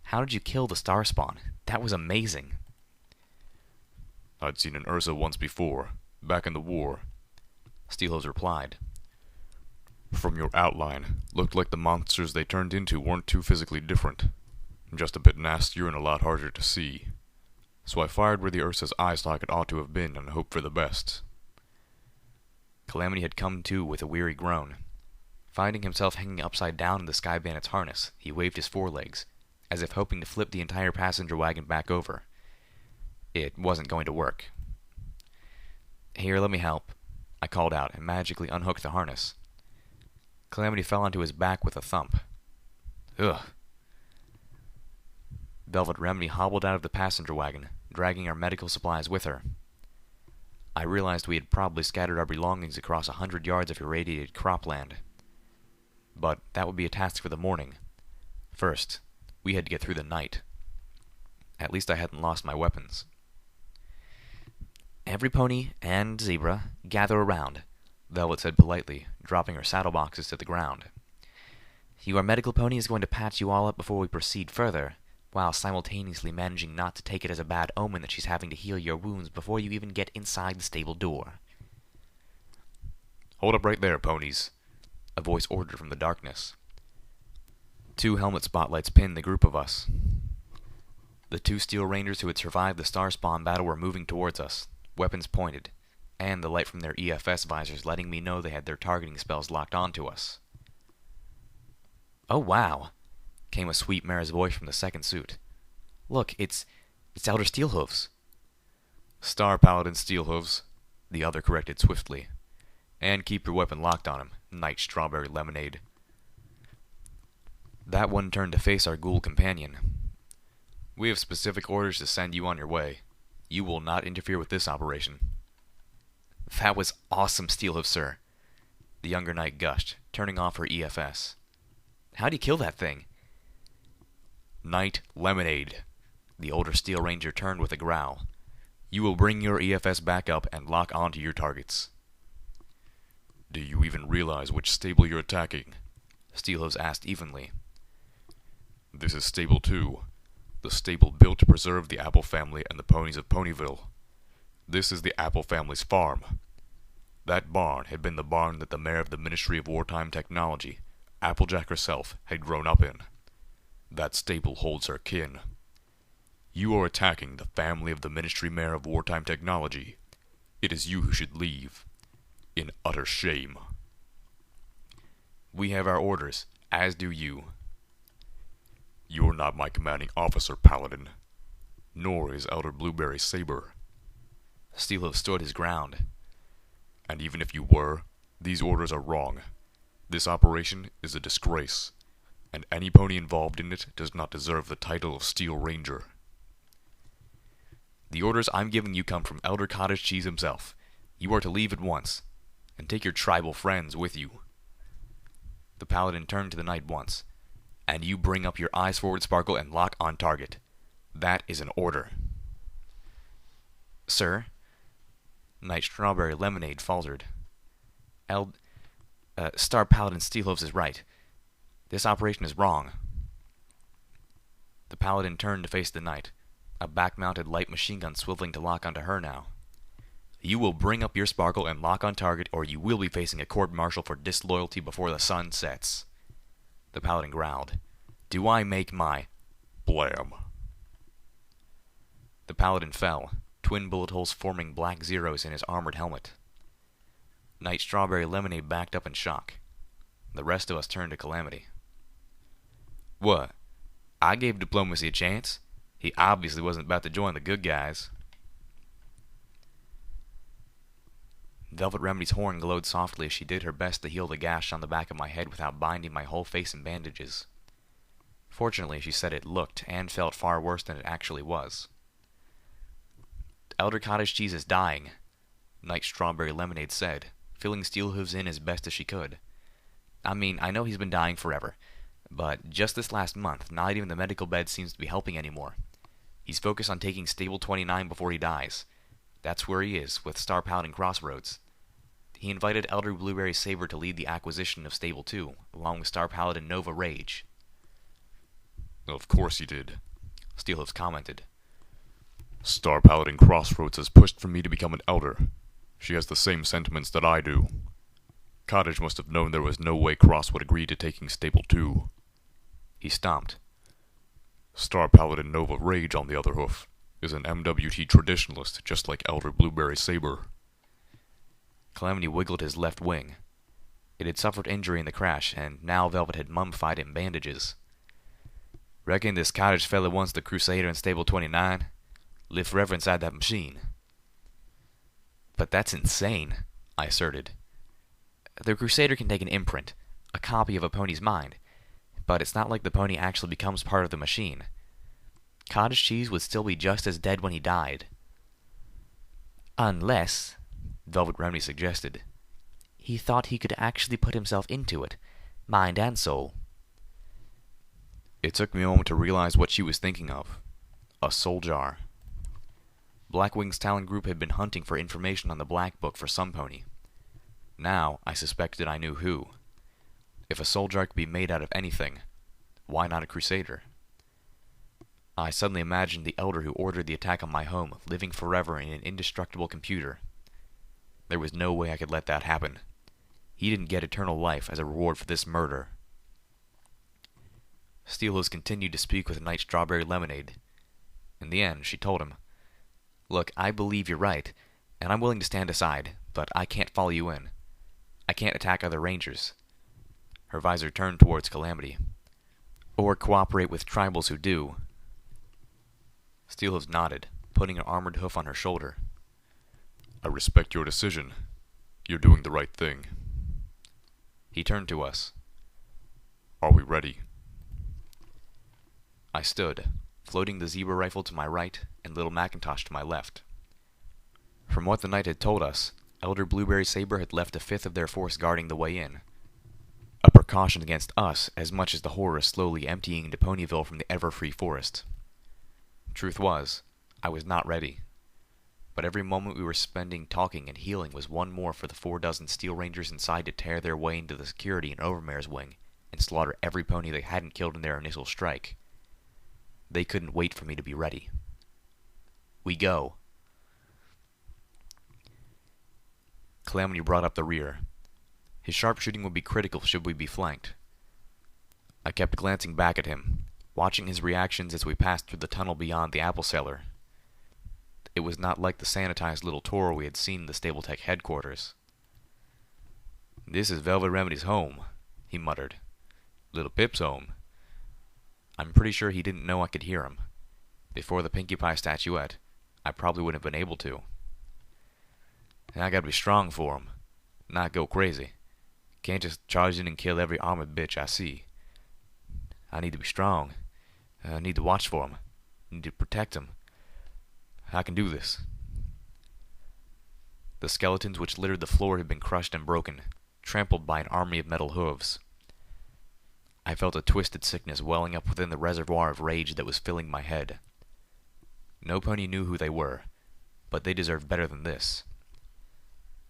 "How did you kill the star spawn? That was amazing." "I'd seen an Ursa once before, back in the war. Steelhooves replied. From your outline, looked like the monsters they turned into weren't too physically different. Just a bit nastier and a lot harder to see. So I fired where the Ursa's eye socket ought to have been and hoped for the best. Calamity had come to with a weary groan. Finding himself hanging upside down in the Sky Bandit's harness, he waved his forelegs, as if hoping to flip the entire passenger wagon back over. It wasn't going to work. Here, let me help, I called out and magically unhooked the harness. Calamity fell onto his back with a thump. Ugh. Velvet Remedy hobbled out of the passenger wagon, dragging our medical supplies with her. I realized we had probably scattered our belongings across 100 yards of irradiated cropland. But that would be a task for the morning. First, we had to get through the night. At least I hadn't lost my weapons. Every pony and zebra, gather around, Velvet said politely, dropping her saddle boxes to the ground. Your medical pony is going to patch you all up before we proceed further, while simultaneously managing not to take it as a bad omen that she's having to heal your wounds before you even get inside the stable door. Hold up right there, ponies, a voice ordered from the darkness. 2 helmet spotlights pinned the group of us. The 2 Steel Rangers who had survived the Star Spawn battle were moving towards us, weapons pointed, and the light from their EFS visors letting me know they had their targeting spells locked onto us. Oh wow, came a sweet mare's voice from the second suit. Look, it's Elder Steelhooves. Star Paladin Steelhooves, the other corrected swiftly. And keep your weapon locked on him, Night Strawberry Lemonade. That one turned to face our ghoul companion. We have specific orders to send you on your way. You will not interfere with this operation. That was awesome, Steelhooves, sir, the younger knight gushed, turning off her EFS. How'd you kill that thing? Night Lemonade. The older Steel Ranger turned with a growl. You will bring your EFS back up and lock onto your targets. Do you even realize which stable you're attacking? Steelhooves asked evenly. This is Stable 2, the stable built to preserve the Apple family and the ponies of Ponyville. This is the Apple family's farm. That barn had been the barn that the mayor of the Ministry of Wartime Technology, Applejack herself, had grown up in. That stable holds her kin. You are attacking the family of the Ministry Mayor of Wartime Technology. It is you who should leave. In utter shame. We have our orders, as do you. You're not my commanding officer, Paladin. Nor is Elder Blueberry Saber. Steelhooves stood his ground. And even if you were, these orders are wrong. This operation is a disgrace, and any pony involved in it does not deserve the title of Steel Ranger. The orders I'm giving you come from Elder Cottage Cheese himself. You are to leave at once, and take your tribal friends with you. The Paladin turned to the knight once. And you bring up your eyes forward, Sparkle, and lock on target. That is an order. Sir? Night Strawberry Lemonade faltered. Star Paladin Steelhooves is right. This operation is wrong. The Paladin turned to face the knight, a back-mounted light machine gun swiveling to lock onto her now. You will bring up your Sparkle and lock on target, or you will be facing a court-martial for disloyalty before the sun sets. The Paladin growled. Do I make my... Blam. The Paladin fell, twin bullet holes forming black zeros in his armored helmet. Night Strawberry Lemonade backed up in shock. The rest of us turned to Calamity. What? I gave Diplomacy a chance. He obviously wasn't about to join the good guys. Velvet Remedy's horn glowed softly as she did her best to heal the gash on the back of my head without binding my whole face in bandages. Fortunately, she said it looked and felt far worse than it actually was. Elder Cottage Cheese is dying, Night Strawberry Lemonade said, filling Steelhooves in as best as she could. I mean, I know he's been dying forever, but just this last month, not even the medical bed seems to be helping anymore. He's focused on taking Stable 29 before he dies. That's where he is, with Star Paladin Crossroads. He invited Elder Blueberry Saber to lead the acquisition of Stable 2, along with Star Paladin Nova Rage. Of course he did, Steelhooves commented. Star Paladin Crossroads has pushed for me to become an elder. She has the same sentiments that I do. Cottage must have known there was no way Cross would agree to taking Stable 2. He stomped. Star Paladin Nova Rage, on the other hoof, is an MWT traditionalist just like Elder Blueberry Saber. Calamity wiggled his left wing. It had suffered injury in the crash, and now Velvet had mummified it in bandages. Reckon this Cottage fella wants the Crusader in Stable 29? Live forever inside that machine. But that's insane, I asserted. The Crusader can take an imprint, a copy of a pony's mind, but it's not like the pony actually becomes part of the machine. Cottage Cheese would still be just as dead when he died. Unless, Velvet Remedy suggested, he thought he could actually put himself into it, mind and soul. It took me a moment to realize what she was thinking of. A soul jar. Blackwing's Talon Group had been hunting for information on the Black Book for some pony. Now, I suspected I knew who. If a soul jar could be made out of anything, why not a Crusader? I suddenly imagined the Elder who ordered the attack on my home living forever in an indestructible computer. There was no way I could let that happen. He didn't get eternal life as a reward for this murder. Steelhooves continued to speak with Night Strawberry Lemonade. In the end, she told him, "Look, I believe you're right, and I'm willing to stand aside, but I can't follow you in. I can't attack other rangers." Her visor turned towards Calamity. "Or cooperate with tribals who do." Steelhooves nodded, putting an armored hoof on her shoulder. "I respect your decision. You're doing the right thing." He turned to us. "Are we ready?" I stood, floating the zebra rifle to my right and Little Macintosh to my left. From what the knight had told us, Elder Blueberry Saber had left a fifth of their force guarding the way in. A precaution against us as much as the horror slowly emptying into Ponyville from the ever-free forest. Truth was, I was not ready. But every moment we were spending talking and healing was one more for the 4 dozen Steel Rangers inside to tear their way into the security in Overmare's wing and slaughter every pony they hadn't killed in their initial strike. They couldn't wait for me to be ready. "We go." Calamity brought up the rear. His sharpshooting would be critical should we be flanked. I kept glancing back at him, watching his reactions as we passed through the tunnel beyond the apple cellar. It was not like the sanitized little tour we had seen in the Stabletech headquarters. "This is Velvet Remedy's home," he muttered. "Little Pip's home." I'm pretty sure he didn't know I could hear him. Before the Pinkie Pie statuette, I probably wouldn't have been able to. "I gotta be strong for 'em, not go crazy. Can't just charge in and kill every armored bitch I see. I need to be strong. I need to watch for 'em. Need to protect 'em. I can do this." The skeletons which littered the floor had been crushed and broken, trampled by an army of metal hooves. I felt a twisted sickness welling up within the reservoir of rage that was filling my head. No pony knew who they were, but they deserved better than this.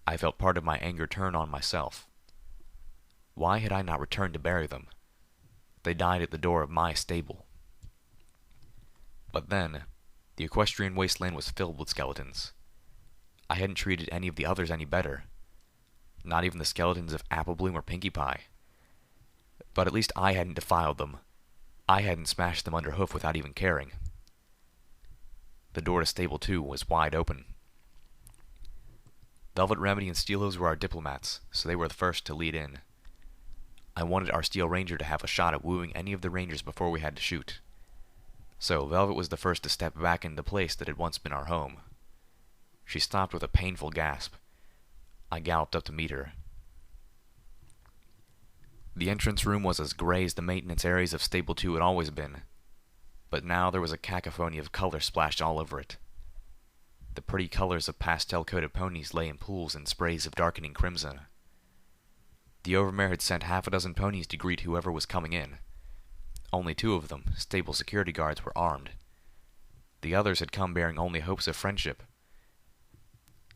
I felt part of my anger turn on myself. Why had I not returned to bury them? They died at the door of my stable. But then, the equestrian wasteland was filled with skeletons. I hadn't treated any of the others any better. Not even the skeletons of Apple Bloom or Pinkie Pie. But at least I hadn't defiled them. I hadn't smashed them under hoof without even caring. The door to Stable 2 was wide open. Velvet Remedy and Steelhooves were our diplomats, so they were the first to lead in. I wanted our Steel Ranger to have a shot at wooing any of the Rangers before we had to shoot. So Velvet was the first to step back into the place that had once been our home. She stopped with a painful gasp. I galloped up to meet her. The entrance room was as gray as the maintenance areas of Stable 2 had always been, but now there was a cacophony of color splashed all over it. The pretty colors of pastel-coated ponies lay in pools and sprays of darkening crimson. The Overmare had sent 6 ponies to greet whoever was coming in. Only 2 of them, stable security guards, were armed. The others had come bearing only hopes of friendship.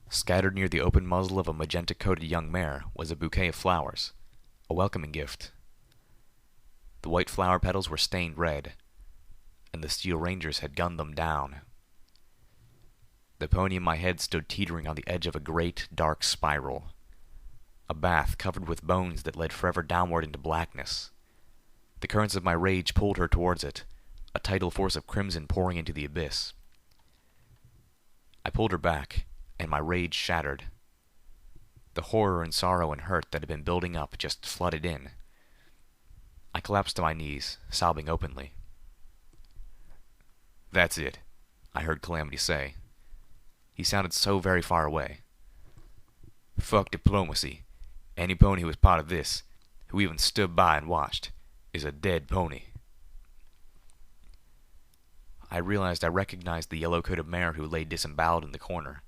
Scattered near the open muzzle of a magenta-coated young mare was a bouquet of flowers, a welcoming gift. The white flower petals were stained red, and the Steel Rangers had gunned them down. The pony in my head stood teetering on the edge of a great, dark spiral. A bath covered with bones that led forever downward into blackness. The currents of my rage pulled her towards it, a tidal force of crimson pouring into the abyss. I pulled her back, and my rage shattered. The horror and sorrow and hurt that had been building up just flooded in. I collapsed to my knees, sobbing openly. "That's it," I heard Calamity say. He sounded so very far away. "Fuck diplomacy. Any pony who was part of this, who even stood by and watched, is a dead pony." I realized I recognized the yellow-coated mare who lay disemboweled in the corner.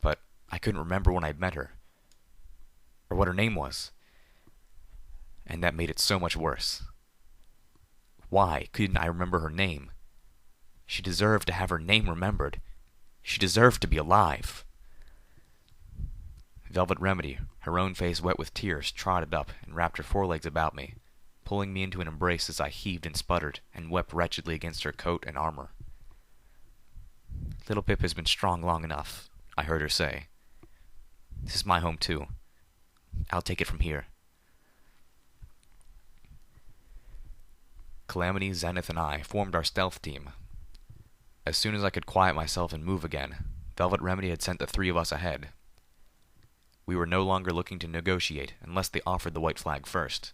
But I couldn't remember when I'd met her, or what her name was. And that made it so much worse. Why couldn't I remember her name? She deserved to have her name remembered. She deserved to be alive. Velvet Remedy, her own face wet with tears, trotted up and wrapped her forelegs about me, pulling me into an embrace as I heaved and sputtered and wept wretchedly against her coat and armor. "Little Pip has been strong long enough," I heard her say. "This is my home, too. I'll take it from here." Calamity, Zenith, and I formed our stealth team. As soon as I could quiet myself and move again, Velvet Remedy had sent the three of us ahead. We were no longer looking to negotiate unless they offered the white flag first.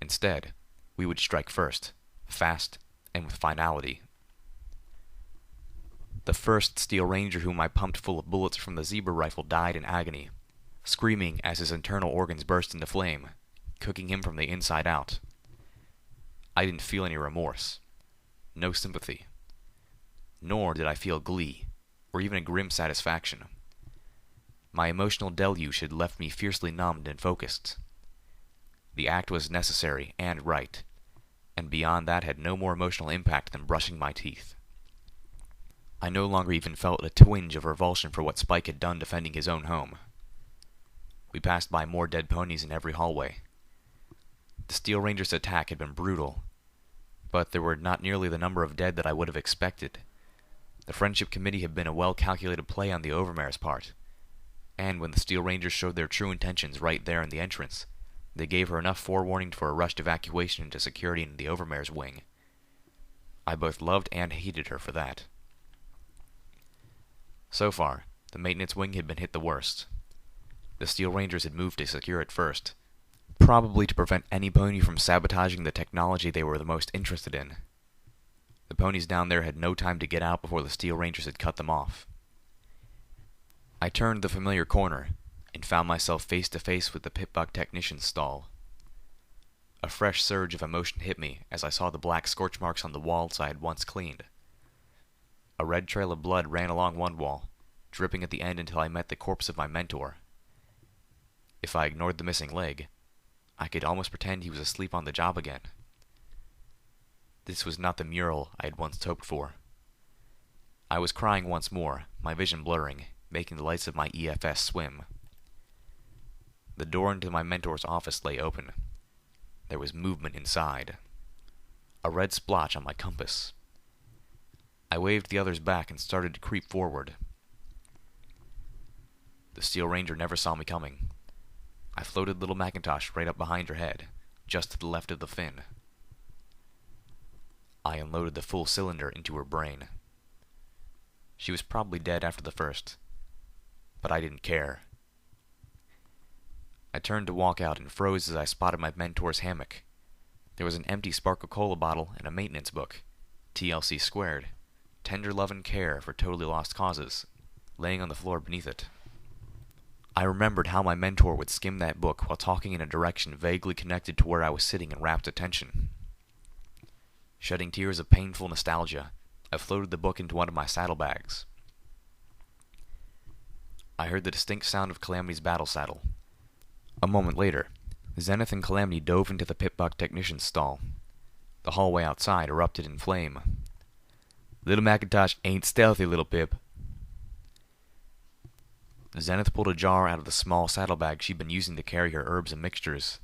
Instead, we would strike first, fast, and with finality. The first Steel Ranger whom I pumped full of bullets from the zebra rifle died in agony, screaming as his internal organs burst into flame, cooking him from the inside out. I didn't feel any remorse, no sympathy, nor did I feel glee, or even a grim satisfaction. My emotional deluge had left me fiercely numbed and focused. The act was necessary and right, and beyond that had no more emotional impact than brushing my teeth. I no longer even felt a twinge of revulsion for what Spike had done defending his own home. We passed by more dead ponies in every hallway. The Steel Ranger's attack had been brutal, but there were not nearly the number of dead that I would have expected. The Friendship Committee had been a well-calculated play on the Overmare's part, and when the Steel Rangers showed their true intentions right there in the entrance, they gave her enough forewarning for a rushed evacuation into security in the Overmare's wing. I both loved and hated her for that. So far, the maintenance wing had been hit the worst. The Steel Rangers had moved to secure it first, probably to prevent any pony from sabotaging the technology they were the most interested in. The ponies down there had no time to get out before the Steel Rangers had cut them off. I turned the familiar corner, and found myself face to face with the pit-buck technician's stall. A fresh surge of emotion hit me as I saw the black scorch marks on the walls I had once cleaned. A red trail of blood ran along one wall, dripping at the end until I met the corpse of my mentor. If I ignored the missing leg, I could almost pretend he was asleep on the job again. This was not the mural I had once hoped for. I was crying once more, my vision blurring, making the lights of my EFS swim. The door into my mentor's office lay open. There was movement inside. A red splotch on my compass. I waved the others back and started to creep forward. The Steel Ranger never saw me coming. I floated little Macintosh right up behind her head, just to the left of the fin. I unloaded the full cylinder into her brain. She was probably dead after the first, but I didn't care. I turned to walk out and froze as I spotted my mentor's hammock. There was an empty Sparkle Cola bottle and a maintenance book, TLC squared, Tender Love and Care for Totally Lost Causes, laying on the floor beneath it. I remembered how my mentor would skim that book while talking in a direction vaguely connected to where I was sitting in rapt attention. Shedding tears of painful nostalgia, I floated the book into one of my saddlebags. I heard the distinct sound of Calamity's battle saddle. A moment later, Zenith and Calamity dove into the pit-buck technician's stall. The hallway outside erupted in flame. "Little Macintosh ain't stealthy, little Pip." Zenith pulled a jar out of the small saddlebag she'd been using to carry her herbs and mixtures.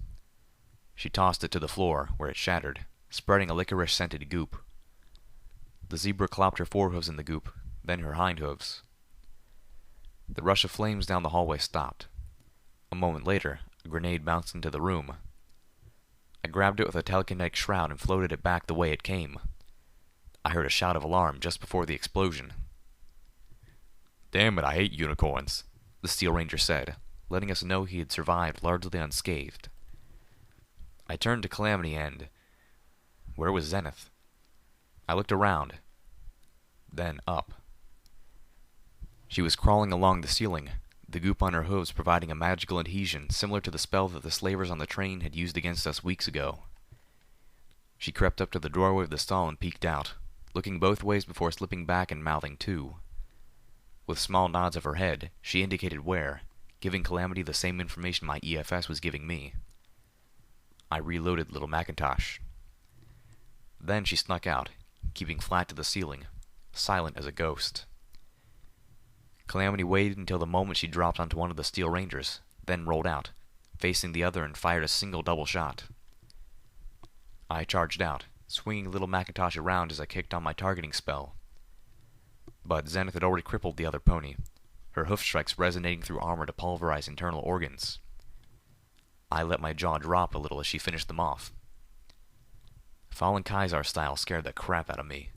She tossed it to the floor, where it shattered, spreading a licorice-scented goop. The zebra clopped her forehooves in the goop, then her hindhooves. The rush of flames down the hallway stopped. A moment later, a grenade bounced into the room. I grabbed it with a telekinetic shroud and floated it back the way it came. I heard a shout of alarm just before the explosion. Damn it, I hate unicorns, the Steel Ranger said, letting us know he had survived largely unscathed. I turned to Calamity and... where was Zenith? I looked around, then up. She was crawling along the ceiling, the goop on her hooves providing a magical adhesion similar to the spell that the slavers on the train had used against us weeks ago. She crept up to the doorway of the stall and peeked out, looking both ways before slipping back and mouthing to. With small nods of her head, she indicated where, giving Calamity the same information my EFS was giving me. I reloaded Little Macintosh. Then she snuck out, keeping flat to the ceiling, silent as a ghost. Calamity waited until the moment she dropped onto one of the Steel Rangers, then rolled out, facing the other and fired a single double shot. I charged out, swinging Little Macintosh around as I kicked on my targeting spell. But Zenith had already crippled the other pony, her hoof strikes resonating through armor to pulverize internal organs. I let my jaw drop a little as she finished them off. Fallen Kaisar style scared the crap out of me.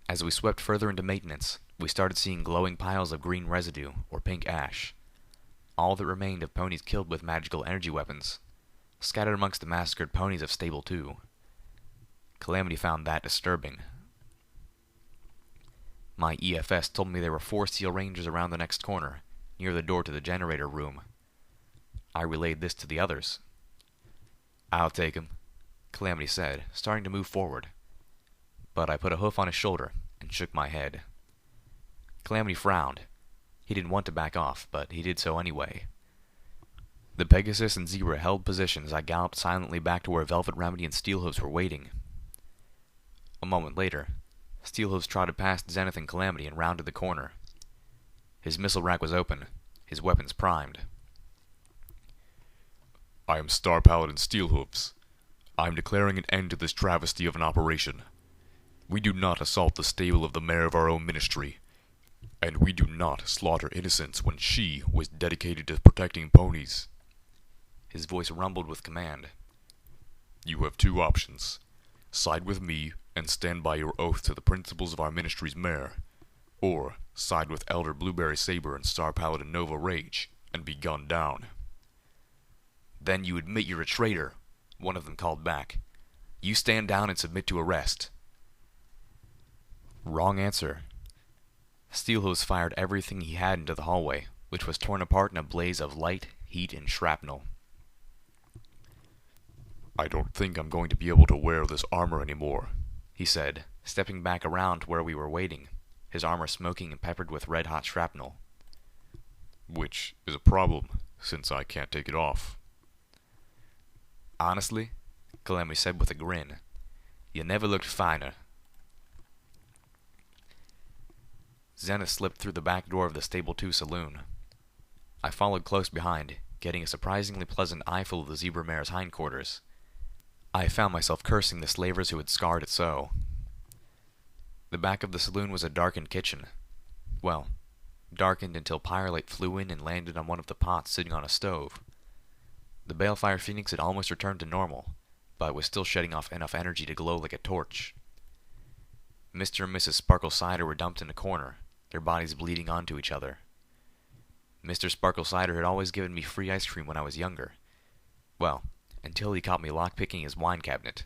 As we swept further into maintenance, we started seeing glowing piles of green residue, or pink ash. All that remained of ponies killed with magical energy weapons, scattered amongst the massacred ponies of Stable 2. Calamity found that disturbing. My EFS told me there were 4 Steel Rangers around the next corner, near the door to the generator room. I relayed this to the others. "I'll take him," Calamity said, starting to move forward. But I put a hoof on his shoulder and shook my head. Calamity frowned. He didn't want to back off, but he did so anyway. The Pegasus and Zebra held position as I galloped silently back to where Velvet Remedy and Steelhooves were waiting. A moment later, Steelhooves trotted past Zenith and Calamity and rounded the corner. His missile rack was open, his weapons primed. I am Star Paladin Steelhooves. I am declaring an end to this travesty of an operation. We do not assault the stable of the mayor of our own ministry, and we do not slaughter innocents when she was dedicated to protecting ponies. His voice rumbled with command. You have 2 options. Side with me and stand by your oath to the principles of our ministry's mayor, or side with Elder Blueberry Saber and Star Paladin Nova Rage and be gunned down. "Then you admit you're a traitor," one of them called back. "You stand down and submit to arrest." Wrong answer. Steelhooves fired everything he had into the hallway, which was torn apart in a blaze of light, heat, and shrapnel. I don't think I'm going to be able to wear this armor anymore, he said, stepping back around to where we were waiting, his armor smoking and peppered with red-hot shrapnel. Which is a problem, since I can't take it off. "Honestly," Calamity said with a grin, "you never looked finer." Zenith slipped through the back door of the Stable 2 saloon. I followed close behind, getting a surprisingly pleasant eyeful of the zebra mare's hindquarters. I found myself cursing the slavers who had scarred it so. The back of the saloon was a darkened kitchen. Well, darkened until Pyrolite flew in and landed on one of the pots sitting on a stove. The Balefire Phoenix had almost returned to normal, but was still shedding off enough energy to glow like a torch. Mr. and Mrs. Sparkle Cider were dumped in a corner, their bodies bleeding onto each other. Mr. Sparkle Cider had always given me free ice cream when I was younger. Well, until he caught me lockpicking his wine cabinet.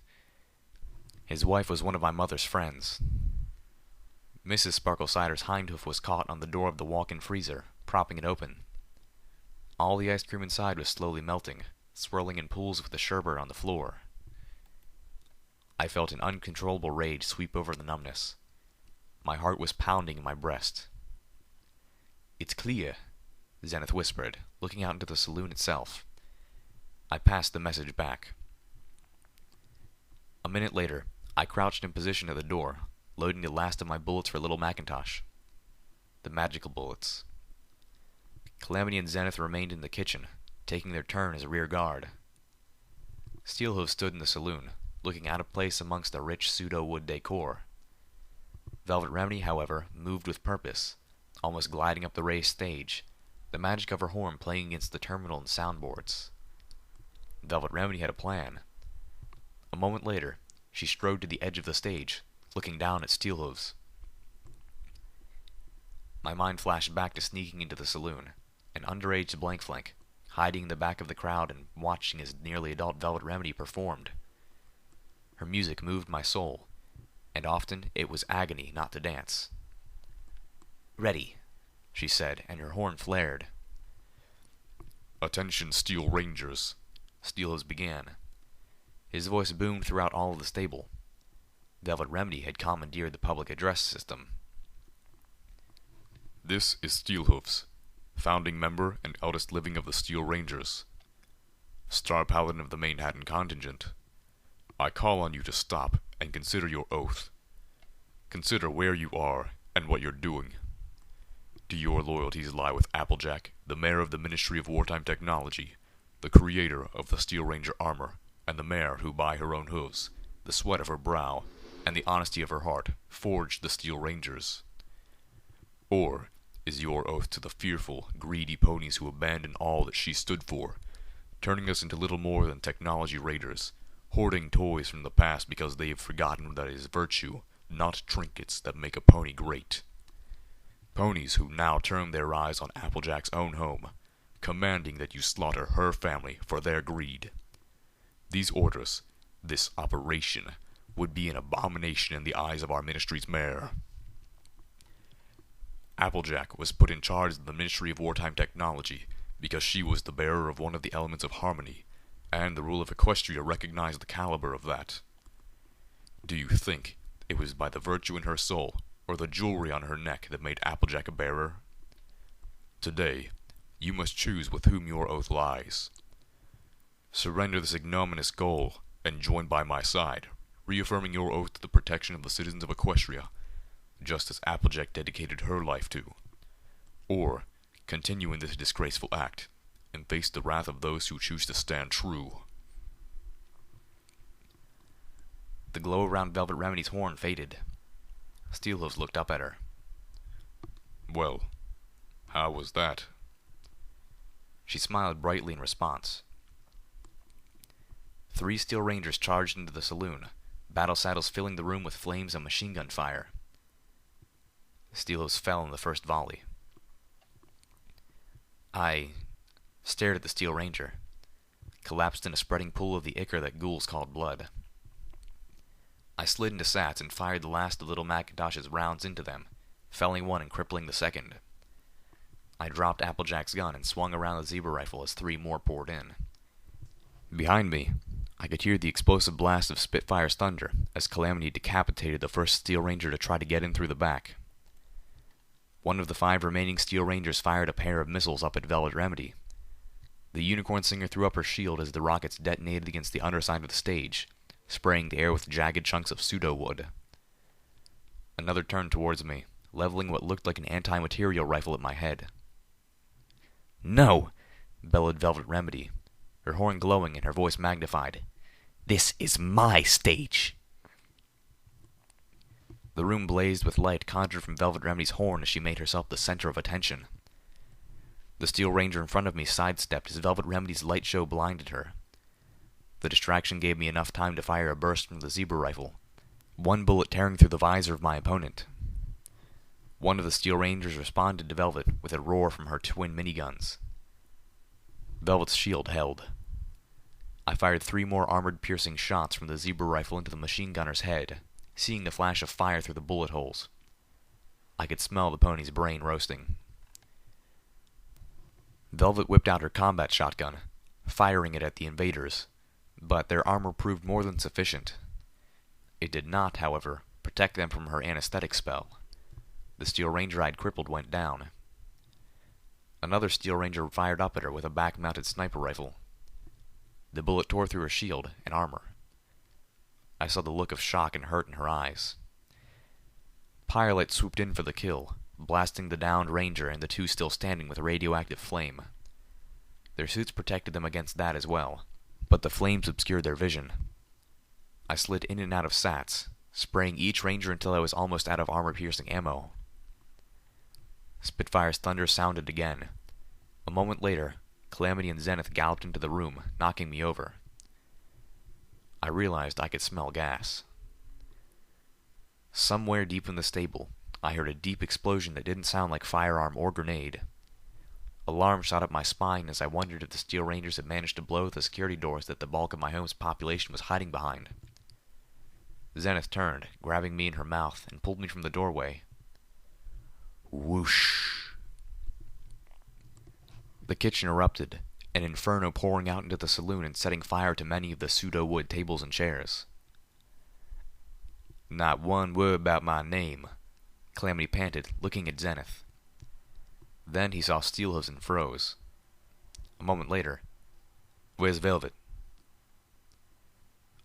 His wife was one of my mother's friends. Mrs. Sparkle Cider's hindhoof was caught on the door of the walk-in freezer, propping it open. All the ice cream inside was slowly melting, swirling in pools with the sherbet on the floor. I felt an uncontrollable rage sweep over the numbness. My heart was pounding in my breast. "It's clear," Zenith whispered, looking out into the saloon itself. I passed the message back. A minute later, I crouched in position at the door, loading the last of my bullets for Little Macintosh. The magical bullets. Calamity and Zenith remained in the kitchen, taking their turn as a rear guard. Steelhooves stood in the saloon, looking out of place amongst the rich pseudo-wood decor. Velvet Remedy, however, moved with purpose, almost gliding up the raised stage, the magic of her horn playing against the terminal and soundboards. Velvet Remedy had a plan. A moment later, she strode to the edge of the stage, looking down at Steelhooves. My mind flashed back to sneaking into the saloon, an underage Blankflank, hiding in the back of the crowd and watching as nearly adult Velvet Remedy performed. Her music moved my soul, and often it was agony not to dance. "Ready," she said, and her horn flared. "Attention, Steel Rangers," Steelhooves began. His voice boomed throughout all of the stable. Velvet Remedy had commandeered the public address system. "This is Steelhooves, founding member and eldest living of the Steel Rangers, Star Paladin of the Manhattan contingent. I call on you to stop and consider your oath. Consider where you are and what you're doing. Do your loyalties lie with Applejack, the mayor of the Ministry of Wartime Technology, the creator of the Steel Ranger armor, and the mare who by her own hooves, the sweat of her brow, and the honesty of her heart, forged the Steel Rangers? Or is your oath to the fearful, greedy ponies who abandoned all that she stood for, turning us into little more than technology raiders, hoarding toys from the past because they have forgotten that it is virtue, not trinkets, that make a pony great? Ponies who now turn their eyes on Applejack's own home, commanding that you slaughter her family for their greed. These orders, this operation, would be an abomination in the eyes of our ministry's mayor. Applejack was put in charge of the Ministry of Wartime Technology because she was the bearer of one of the elements of harmony, and the rule of Equestria recognized the caliber of that. Do you think it was by the virtue in her soul, or the jewelry on her neck, that made Applejack a bearer? Today, you must choose with whom your oath lies. Surrender this ignominious goal, and join by my side, reaffirming your oath to the protection of the citizens of Equestria, just as Applejack dedicated her life to. Or continue in this disgraceful act, and face the wrath of those who choose to stand true. The glow around Velvet Remedy's horn faded. Steelhooves looked up at her. "Well, how was that?" She smiled brightly in response. 3 Steel Rangers charged into the saloon, battle saddles filling the room with flames and machine gun fire. Steelhooves fell in the first volley. I stared at the Steel Ranger, collapsed in a spreading pool of the ichor that ghouls called blood. I slid into Sats and fired the last of little Macintosh's rounds into them, felling one and crippling the second. I dropped Applejack's gun and swung around the zebra rifle as 3 more poured in. Behind me, I could hear the explosive blast of Spitfire's thunder as Calamity decapitated the first Steel Ranger to try to get in through the back. One of the 5 remaining Steel Rangers fired a pair of missiles up at Velvet Remedy. The Unicorn Singer threw up her shield as the rockets detonated against the underside of the stage, spraying the air with jagged chunks of pseudo-wood. Another turned towards me, leveling what looked like an anti-material rifle at my head. "No!" bellowed Velvet Remedy, her horn glowing and her voice magnified. "This is my stage!" The room blazed with light conjured from Velvet Remedy's horn as she made herself the center of attention. The Steel Ranger in front of me sidestepped as Velvet Remedy's light show blinded her. The distraction gave me enough time to fire a burst from the zebra rifle, 1 bullet tearing through the visor of my opponent. One of the Steel Rangers responded to Velvet with a roar from her twin miniguns. Velvet's shield held. I fired 3 more armored-piercing shots from the zebra rifle into the machine gunner's head, seeing the flash of fire through the bullet holes. I could smell the pony's brain roasting. Velvet whipped out her combat shotgun, firing it at the invaders, but their armor proved more than sufficient. It did not, however, protect them from her anesthetic spell. The Steel Ranger I'd crippled went down. Another Steel Ranger fired up at her with a back-mounted sniper rifle. The bullet tore through her shield and armor. I saw the look of shock and hurt in her eyes. Pyrelight swooped in for the kill, blasting the downed Ranger and the 2 still standing with radioactive flame. Their suits protected them against that as well, but the flames obscured their vision. I slid in and out of Sats, spraying each Ranger until I was almost out of armor-piercing ammo. Spitfire's thunder sounded again. A moment later, Calamity and Zenith galloped into the room, knocking me over. I realized I could smell gas. Somewhere deep in the stable, I heard a deep explosion that didn't sound like firearm or grenade. Alarm shot up my spine as I wondered if the Steel Rangers had managed to blow the security doors that the bulk of my home's population was hiding behind. Zenith turned, grabbing me in her mouth, and pulled me from the doorway. Whoosh! The kitchen erupted, an inferno pouring out into the saloon and setting fire to many of the pseudo-wood tables and chairs. Not one word about my name, Calamity panted, looking at Zenith. Then he saw Steelhooves and froze. A moment later, "Where's Velvet?"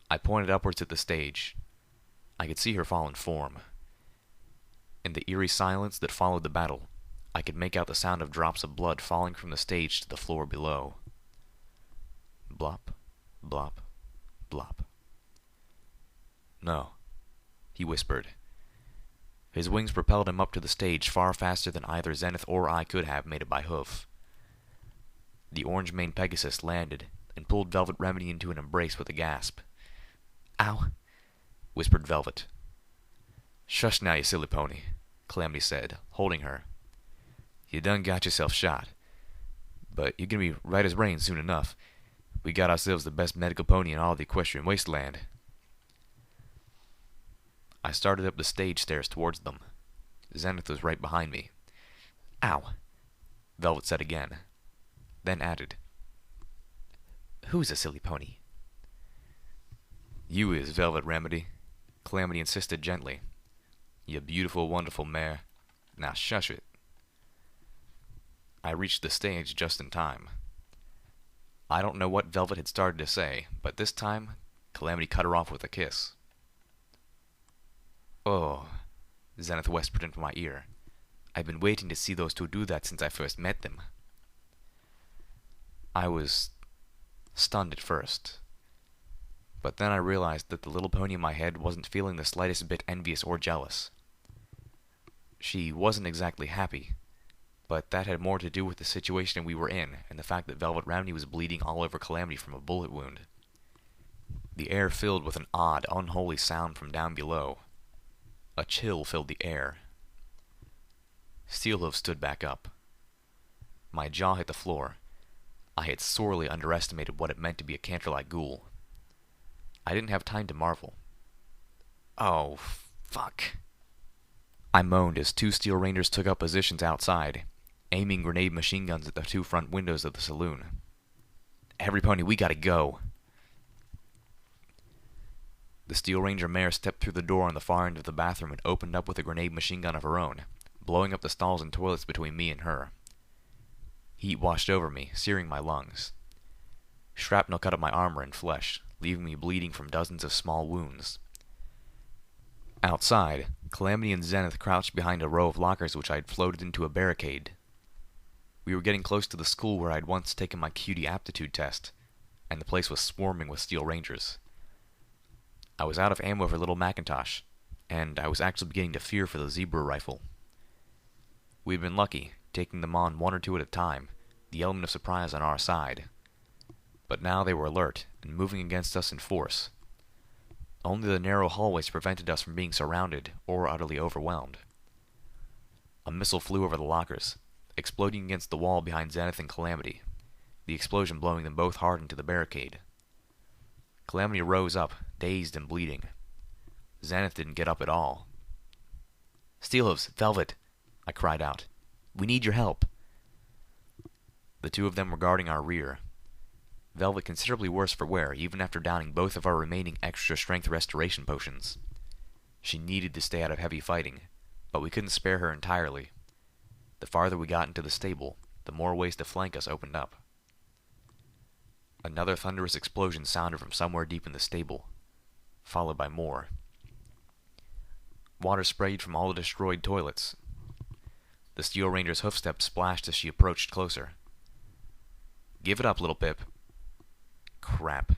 I pointed upwards at the stage. I could see her fallen form. In the eerie silence that followed the battle, I could make out the sound of drops of blood falling from the stage to the floor below. Blop, blop, blop. "No," he whispered. His wings propelled him up to the stage far faster than either Zenith or I could have made it by hoof. The orange-maned Pegasus landed and pulled Velvet Remedy into an embrace with a gasp. "Ow," whispered Velvet. "Shush now, you silly pony," Calamity said, holding her. "You done got yourself shot. But you're gonna be right as rain soon enough. We got ourselves the best medical pony in all the equestrian wasteland." I started up the stage stairs towards them. Zenith was right behind me. "Ow," Velvet said again, then added, "Who's a silly pony?" "You is, Velvet Remedy," Calamity insisted gently. "You beautiful, wonderful mare. Now shush it." I reached the stage just in time. I don't know what Velvet had started to say, but this time, Calamity cut her off with a kiss. "Oh," Zenith whispered into my ear. "I've been waiting to see those two do that since I first met them." I was stunned at first. But then I realized that the little pony in my head wasn't feeling the slightest bit envious or jealous. She wasn't exactly happy, but that had more to do with the situation we were in and the fact that Velvet Remedy was bleeding all over Calamity from a bullet wound. The air filled with an odd, unholy sound from down below. A chill filled the air. Steelhooves stood back up. My jaw hit the floor. I had sorely underestimated what it meant to be a Canterlite ghoul. I didn't have time to marvel. "Oh, fuck." I moaned as two Steel Rangers took up positions outside, aiming grenade machine guns at the two front windows of the saloon. "Every pony, we gotta go." The Steel Ranger mare stepped through the door on the far end of the bathroom and opened up with a grenade machine gun of her own, blowing up the stalls and toilets between me and her. Heat washed over me, searing my lungs. Shrapnel cut up my armor and flesh, leaving me bleeding from dozens of small wounds. Outside, Calamity and Zenith crouched behind a row of lockers which I had floated into a barricade. We were getting close to the school where I'd once taken my cutie aptitude test, and the place was swarming with Steel Rangers. I was out of ammo for Little Macintosh, and I was actually beginning to fear for the Zebra rifle. We'd been lucky, taking them on one or two at a time, the element of surprise on our side. But now they were alert and moving against us in force. Only the narrow hallways prevented us from being surrounded or utterly overwhelmed. A missile flew over the lockers, exploding against the wall behind Zenith and Calamity, the explosion blowing them both hard into the barricade. Calamity rose up, dazed and bleeding. Zenith didn't get up at all. "Steelhooves, Velvet," I cried out. "We need your help." The two of them were guarding our rear. Velvet considerably worse for wear, even after downing both of our remaining extra-strength restoration potions. She needed to stay out of heavy fighting, but we couldn't spare her entirely. The farther we got into the stable, the more ways to flank us opened up. Another thunderous explosion sounded from somewhere deep in the stable, followed by more. Water sprayed from all the destroyed toilets. The Steel Ranger's hoofsteps splashed as she approached closer. "Give it up, little Pip." Crap.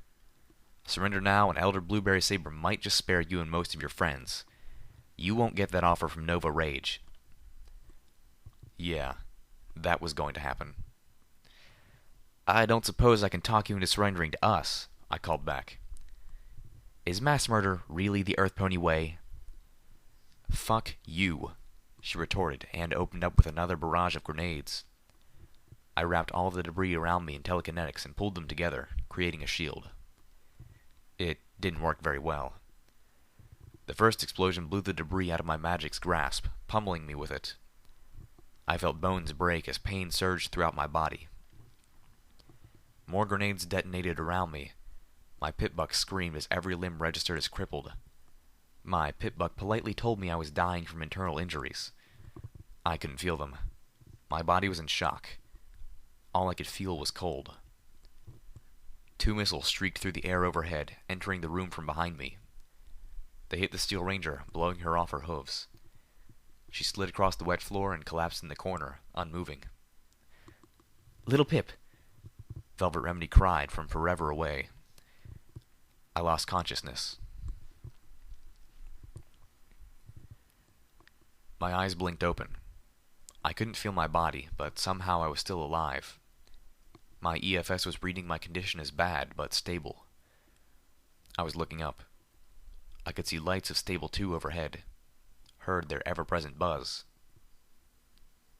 Surrender now and Elder Blueberry Saber might just spare you and most of your friends. You won't get that offer from Nova Rage. Yeah, that was going to happen. I don't suppose I can talk you into surrendering to us, I called back. Is mass murder really the Earth Pony way? Fuck you, she retorted and opened up with another barrage of grenades. I wrapped all of the debris around me in telekinetics and pulled them together, creating a shield. It didn't work very well. The first explosion blew the debris out of my magic's grasp, pummeling me with it. I felt bones break as pain surged throughout my body. More grenades detonated around me. My pitbuck screamed as every limb registered as crippled. My pitbuck politely told me I was dying from internal injuries. I couldn't feel them. My body was in shock. All I could feel was cold. 2 missiles streaked through the air overhead, entering the room from behind me. They hit the Steel Ranger, blowing her off her hooves. She slid across the wet floor and collapsed in the corner, unmoving. Little Pip, Velvet Remedy cried from forever away. I lost consciousness. My eyes blinked open. I couldn't feel my body, but somehow I was still alive. My EFS was reading my condition as bad, but stable. I was looking up. I could see lights of Stable 2 overhead. Heard their ever-present buzz.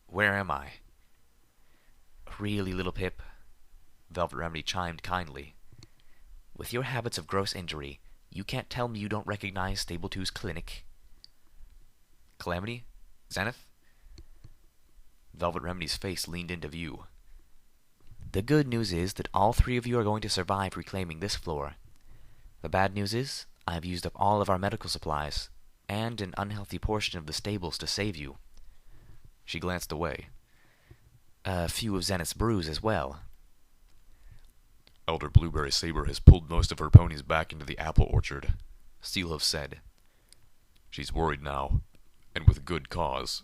Where am I? Really, Little Pip? Velvet Remedy chimed kindly. With your habits of gross injury, you can't tell me you don't recognize Stable 2's clinic. Calamity? Zenith? Velvet Remedy's face leaned into view. The good news is that all 3 of you are going to survive reclaiming this floor. The bad news is, I have used up all of our medical supplies, and an unhealthy portion of the stables to save you. She glanced away. A few of Zenith's brews as well. Elder Blueberry Saber has pulled most of her ponies back into the apple orchard, Steelhoof said. She's worried now, and with good cause.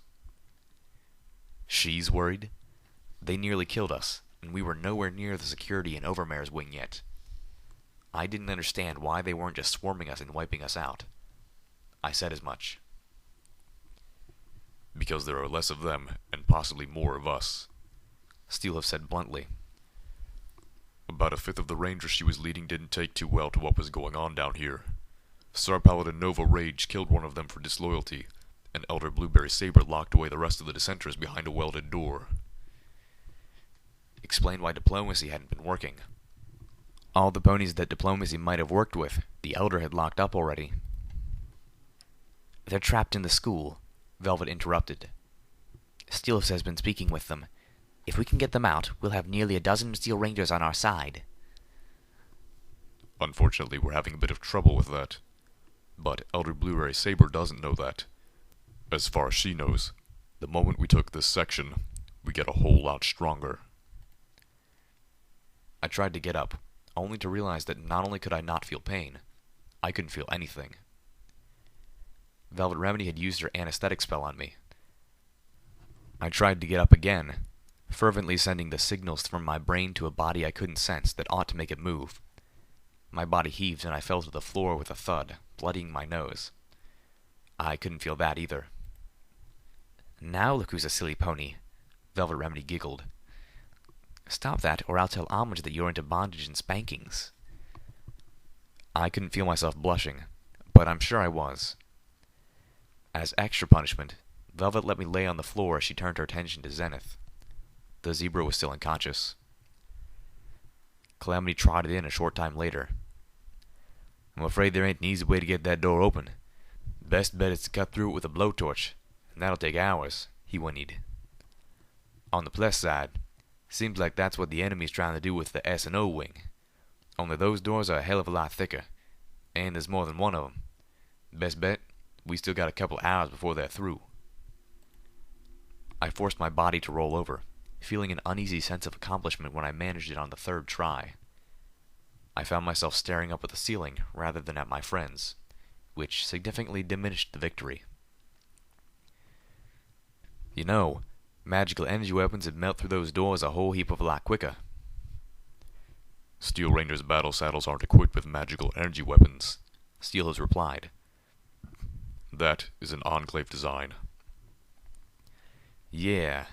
She's worried? They nearly killed us, and we were nowhere near the security in Overmare's wing yet. I didn't understand why they weren't just swarming us and wiping us out. I said as much. Because there are less of them, and possibly more of us, Steelhoof said bluntly. About 1/5 of the Rangers she was leading didn't take too well to what was going on down here. Star Paladin Nova Rage killed one of them for disloyalty, and Elder Blueberry Saber locked away the rest of the dissenters behind a welded door. Explained why diplomacy hadn't been working. All the ponies that diplomacy might have worked with, the Elder had locked up already. They're trapped in the school, Velvet interrupted. Steelhoof has been speaking with them. If we can get them out, we'll have nearly a dozen Steel Rangers on our side. Unfortunately, we're having a bit of trouble with that. But Elder Blueberry Saber doesn't know that. As far as she knows, the moment we took this section, we get a whole lot stronger. I tried to get up, only to realize that not only could I not feel pain, I couldn't feel anything. Velvet Remedy had used her anesthetic spell on me. I tried to get up again, fervently sending the signals from my brain to a body I couldn't sense that ought to make it move. My body heaved and I fell to the floor with a thud, bloodying my nose. I couldn't feel that either. Now look who's a silly pony, Velvet Remedy giggled. Stop that, or I'll tell Homage that you're into bondage and spankings. I couldn't feel myself blushing, but I'm sure I was. As extra punishment, Velvet let me lay on the floor as she turned her attention to Zenith. The zebra was still unconscious. Calamity trotted in a short time later. I'm afraid there ain't an easy way to get that door open. Best bet is to cut through it with a blowtorch, and that'll take hours, he whinnied. On the plus side, seems like that's what the enemy's trying to do with the S&O wing. Only those doors are a hell of a lot thicker, and there's more than one of them. Best bet, we still got a couple hours before they're through. I forced my body to roll over, feeling an uneasy sense of accomplishment when I managed it on the 3rd try. I found myself staring up at the ceiling rather than at my friends, which significantly diminished the victory. You know, magical energy weapons would melt through those doors a whole heap of a lot quicker. Steel Ranger's battle saddles aren't equipped with magical energy weapons, Steelhoof replied. That is an Enclave design. Yeah,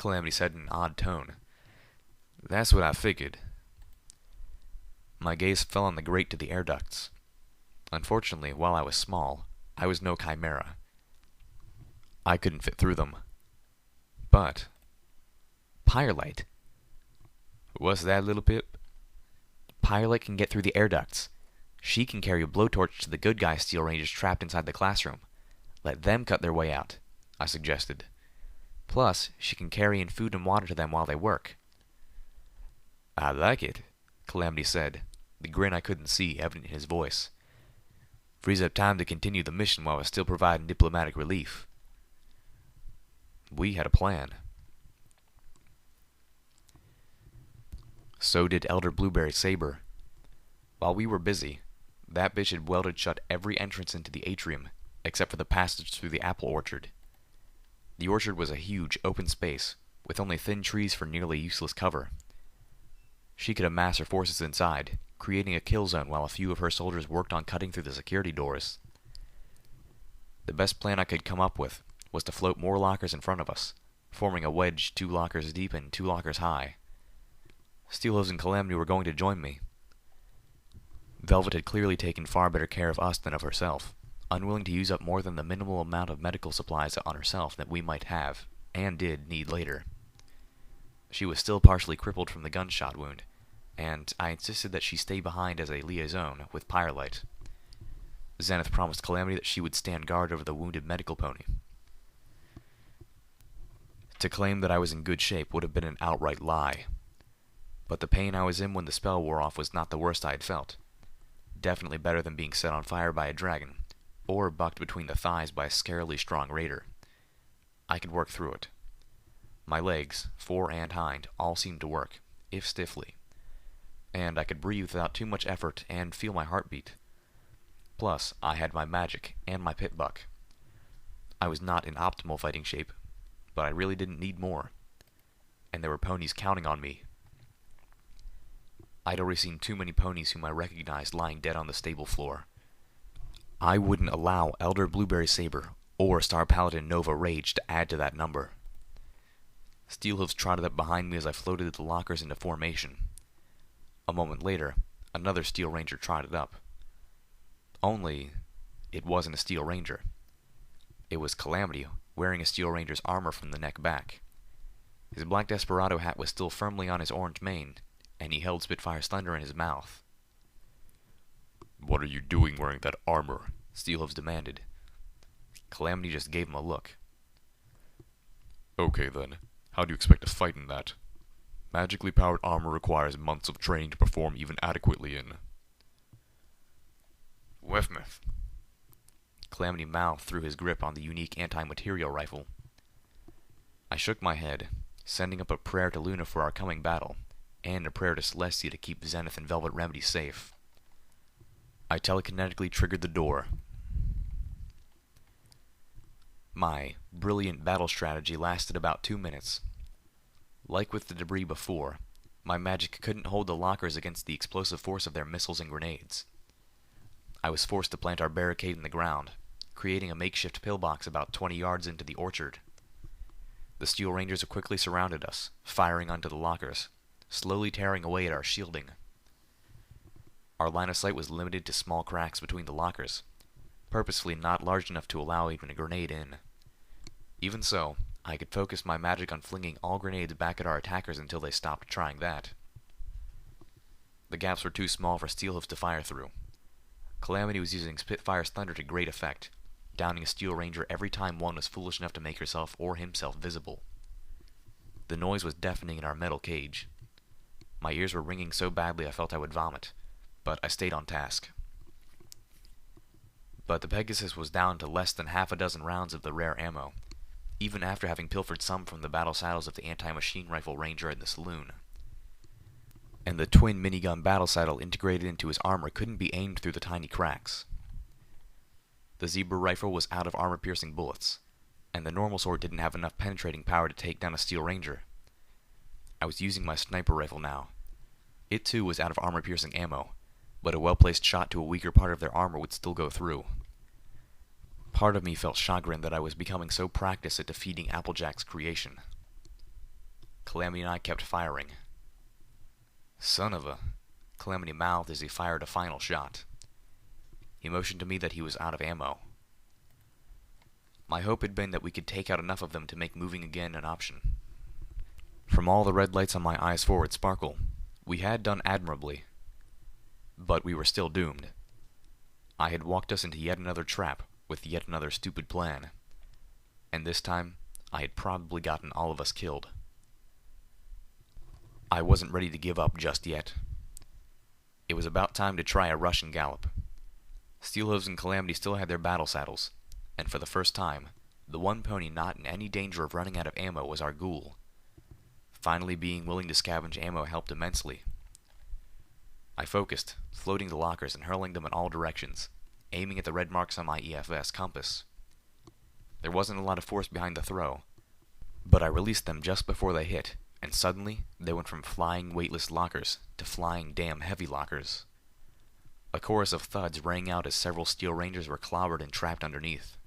Calamity said in an odd tone. That's what I figured. My gaze fell on the grate to the air ducts. Unfortunately, while I was small, I was no chimera. I couldn't fit through them. But Pyrelight. What's that, little Pip? Pyrelight can get through the air ducts. She can carry a blowtorch to the good guy Steel Rangers trapped inside the classroom. Let them cut their way out, I suggested. Plus, she can carry in food and water to them while they work. I like it, Calamity said, the grin I couldn't see evident in his voice. Frees up time to continue the mission while we're still providing diplomatic relief. We had a plan. So did Elder Blueberry Saber. While we were busy, that bitch had welded shut every entrance into the atrium, except for the passage through the apple orchard. The orchard was a huge, open space, with only thin trees for nearly useless cover. She could amass her forces inside, creating a kill zone while a few of her soldiers worked on cutting through the security doors. The best plan I could come up with was to float more lockers in front of us, forming a wedge 2 lockers deep and 2 lockers high. Steelhooves and Calamity were going to join me. Velvet had clearly taken far better care of us than of herself, unwilling to use up more than the minimal amount of medical supplies on herself that we might have, and did, need later. She was still partially crippled from the gunshot wound, and I insisted that she stay behind as a liaison with Pyrelight. Zenith promised Calamity that she would stand guard over the wounded medical pony. To claim that I was in good shape would have been an outright lie. But the pain I was in when the spell wore off was not the worst I had felt. Definitely better than being set on fire by a dragon, or bucked between the thighs by a scarily strong raider. I could work through it. My legs, fore and hind, all seemed to work, if stiffly. And I could breathe without too much effort and feel my heartbeat. Plus, I had my magic and my pit buck. I was not in optimal fighting shape, but I really didn't need more. And there were ponies counting on me. I'd already seen too many ponies whom I recognized lying dead on the stable floor. I wouldn't allow Elder Blueberry Saber or Star Paladin Nova Rage to add to that number. Steelhooves trotted up behind me as I floated the lockers into formation. A moment later, another Steel Ranger trotted up. Only, it wasn't a Steel Ranger. It was Calamity, wearing a Steel Ranger's armor from the neck back. His black Desperado hat was still firmly on his orange mane, and he held Spitfire's thunder in his mouth. What are you doing wearing that armor? Steelhooves demanded. Calamity just gave him a look. Okay then, how do you expect to fight in that? Magically powered armor requires months of training to perform even adequately in. Whiffmith. Calamity mouthed through his grip on the unique anti-material rifle. I shook my head, sending up a prayer to Luna for our coming battle, and a prayer to Celestia to keep Zenith and Velvet Remedy safe. I telekinetically triggered the door. My brilliant battle strategy lasted about 2 minutes. Like with the debris before, my magic couldn't hold the lockers against the explosive force of their missiles and grenades. I was forced to plant our barricade in the ground, creating a makeshift pillbox about 20 yards into the orchard. The Steel Rangers quickly surrounded us, firing onto the lockers, slowly tearing away at our shielding. Our line of sight was limited to small cracks between the lockers, purposefully not large enough to allow even a grenade in. Even so, I could focus my magic on flinging all grenades back at our attackers until they stopped trying that. The gaps were too small for Steelhooves to fire through. Calamity was using Spitfire's thunder to great effect, downing a Steel Ranger every time one was foolish enough to make herself or himself visible. The noise was deafening in our metal cage. My ears were ringing so badly I felt I would vomit, but I stayed on task. But the Pegasus was down to less than half a dozen rounds of the rare ammo, even after having pilfered some from the battle saddles of the anti-machine rifle ranger in the saloon. And the twin minigun battle saddle integrated into his armor couldn't be aimed through the tiny cracks. The Zebra rifle was out of armor-piercing bullets, and the normal sword didn't have enough penetrating power to take down a Steel Ranger. I was using my sniper rifle now. It too was out of armor-piercing ammo, but a well-placed shot to a weaker part of their armor would still go through. Part of me felt chagrin that I was becoming so practiced at defeating Applejack's creation. Calamity and I kept firing. Son of a... Calamity mouthed as he fired a final shot. He motioned to me that he was out of ammo. My hope had been that we could take out enough of them to make moving again an option. From all the red lights on my eyes forward sparkle, we had done admirably. But we were still doomed. I had walked us into yet another trap with yet another stupid plan. And this time, I had probably gotten all of us killed. I wasn't ready to give up just yet. It was about time to try a Russian gallop. Steelhooves and Calamity still had their battle saddles, and for the first time, the one pony not in any danger of running out of ammo was our ghoul. Finally being willing to scavenge ammo helped immensely. I focused, floating the lockers and hurling them in all directions, aiming at the red marks on my EFS compass. There wasn't a lot of force behind the throw, but I released them just before they hit, and suddenly they went from flying weightless lockers to flying damn heavy lockers. A chorus of thuds rang out as several Steel Rangers were clobbered and trapped underneath.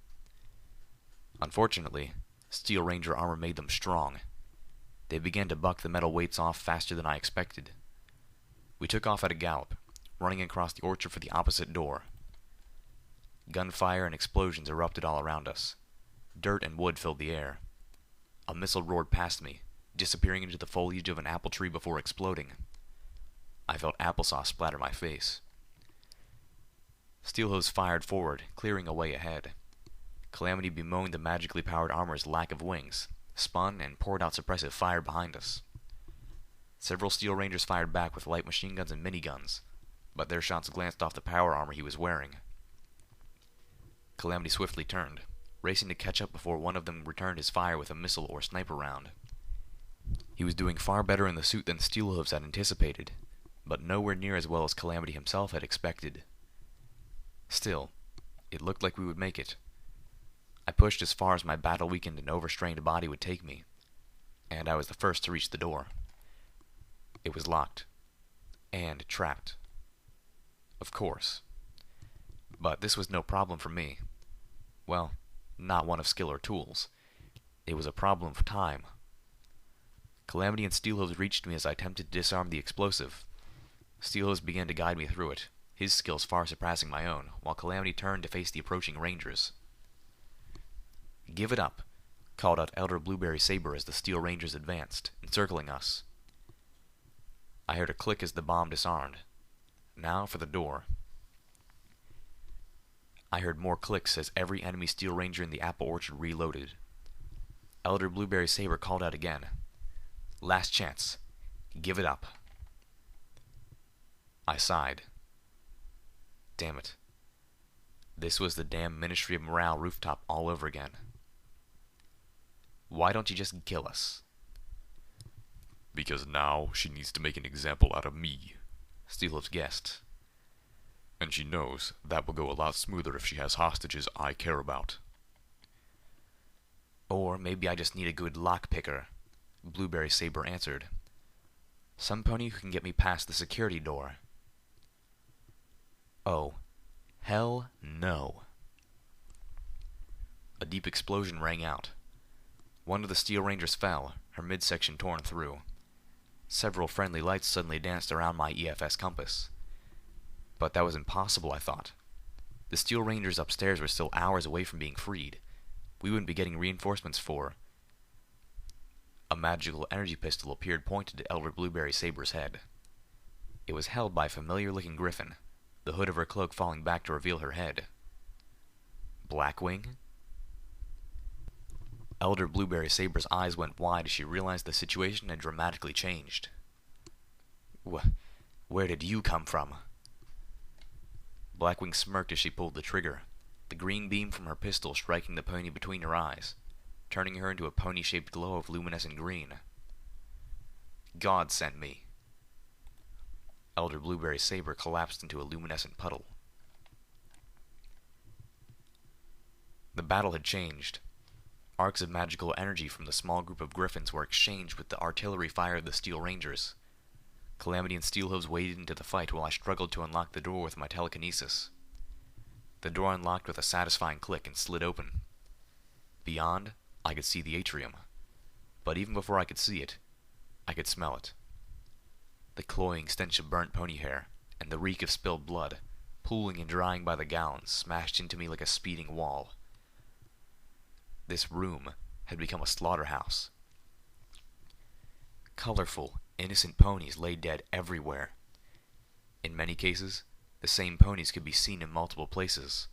Unfortunately, Steel Ranger armor made them strong. They began to buck the metal weights off faster than I expected. We took off at a gallop, running across the orchard for the opposite door. Gunfire and explosions erupted all around us. Dirt and wood filled the air. A missile roared past me, disappearing into the foliage of an apple tree before exploding. I felt applesauce splatter my face. Steelhooves fired forward, clearing a way ahead. Calamity bemoaned the magically powered armor's lack of wings, spun, and poured out suppressive fire behind us. Several Steel Rangers fired back with light machine guns and miniguns, but their shots glanced off the power armor he was wearing. Calamity swiftly turned, racing to catch up before one of them returned his fire with a missile or sniper round. He was doing far better in the suit than Steelhooves had anticipated, but nowhere near as well as Calamity himself had expected. Still, it looked like we would make it. I pushed as far as my battle-weakened and overstrained body would take me, and I was the first to reach the door. It was locked, and trapped. Of course. But this was no problem for me. Well, not one of skill or tools. It was a problem of time. Calamity and Steelhooves reached me as I attempted to disarm the explosive. Steelhooves began to guide me through it, his skills far surpassing my own, while Calamity turned to face the approaching Rangers. "Give it up," called out Elder Blueberry Saber as the Steel Rangers advanced, encircling us. I heard a click as the bomb disarmed. Now for the door. I heard more clicks as every enemy Steel Ranger in the apple orchard reloaded. Elder Blueberry Saber called out again. "Last chance. Give it up." I sighed. Damn it. This was the damn Ministry of Morale rooftop all over again. Why don't you just kill us? Because now she needs to make an example out of me, Steelhooves guessed. and she knows that will go a lot smoother if she has hostages I care about. Or maybe I just need a good lockpicker, Blueberry Saber answered. Some pony who can get me past the security door. Oh, hell no. A deep explosion rang out. One of the Steel Rangers fell, her midsection torn through. Several friendly lights suddenly danced around my EFS compass. But that was impossible, I thought. The Steel Rangers upstairs were still hours away from being freed. We wouldn't be getting reinforcements for... A magical energy pistol appeared pointed to Elder Blueberry Saber's head. It was held by a familiar-looking griffin, the hood of her cloak falling back to reveal her head. Blackwing? Elder Blueberry Saber's eyes went wide as she realized the situation had dramatically changed. Where did you come from? Blackwing smirked as she pulled the trigger, the green beam from her pistol striking the pony between her eyes, turning her into a pony-shaped glow of luminescent green. God sent me. Elder Blueberry Saber collapsed into a luminescent puddle. The battle had changed. Arcs of magical energy from the small group of griffins were exchanged with the artillery fire of the Steel Rangers. Calamity and Steelhooves waded into the fight while I struggled to unlock the door with my telekinesis. The door unlocked with a satisfying click and slid open. Beyond, I could see the atrium. But even before I could see it, I could smell it. The cloying stench of burnt pony hair, and the reek of spilled blood, pooling and drying by the gallons, smashed into me like a speeding wall. This room had become a slaughterhouse. Colorful, innocent ponies lay dead everywhere. In many cases, the same ponies could be seen in multiple places.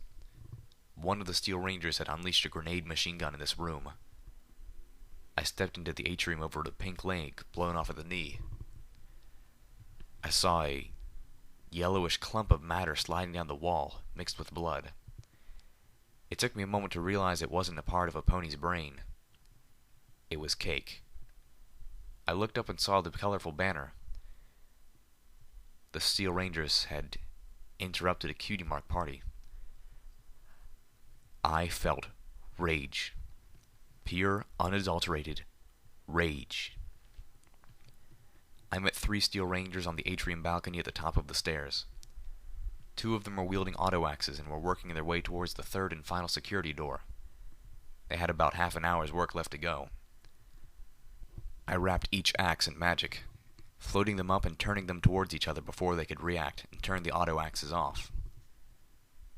One of the Steel Rangers had unleashed a grenade machine gun in this room. I stepped into the atrium over the pink leg blown off at the knee. I saw a yellowish clump of matter sliding down the wall, mixed with blood. It took me a moment to realize it wasn't a part of a pony's brain. It was cake. I looked up and saw the colorful banner. The Steel Rangers had interrupted a cutie mark party. I felt rage. Pure, unadulterated rage. I met 3 Steel Rangers on the atrium balcony at the top of the stairs. 2 of them were wielding auto axes and were working their way towards the 3rd and final security door. They had about half an hour's work left to go. I wrapped each axe in magic, floating them up and turning them towards each other before they could react and turn the auto axes off.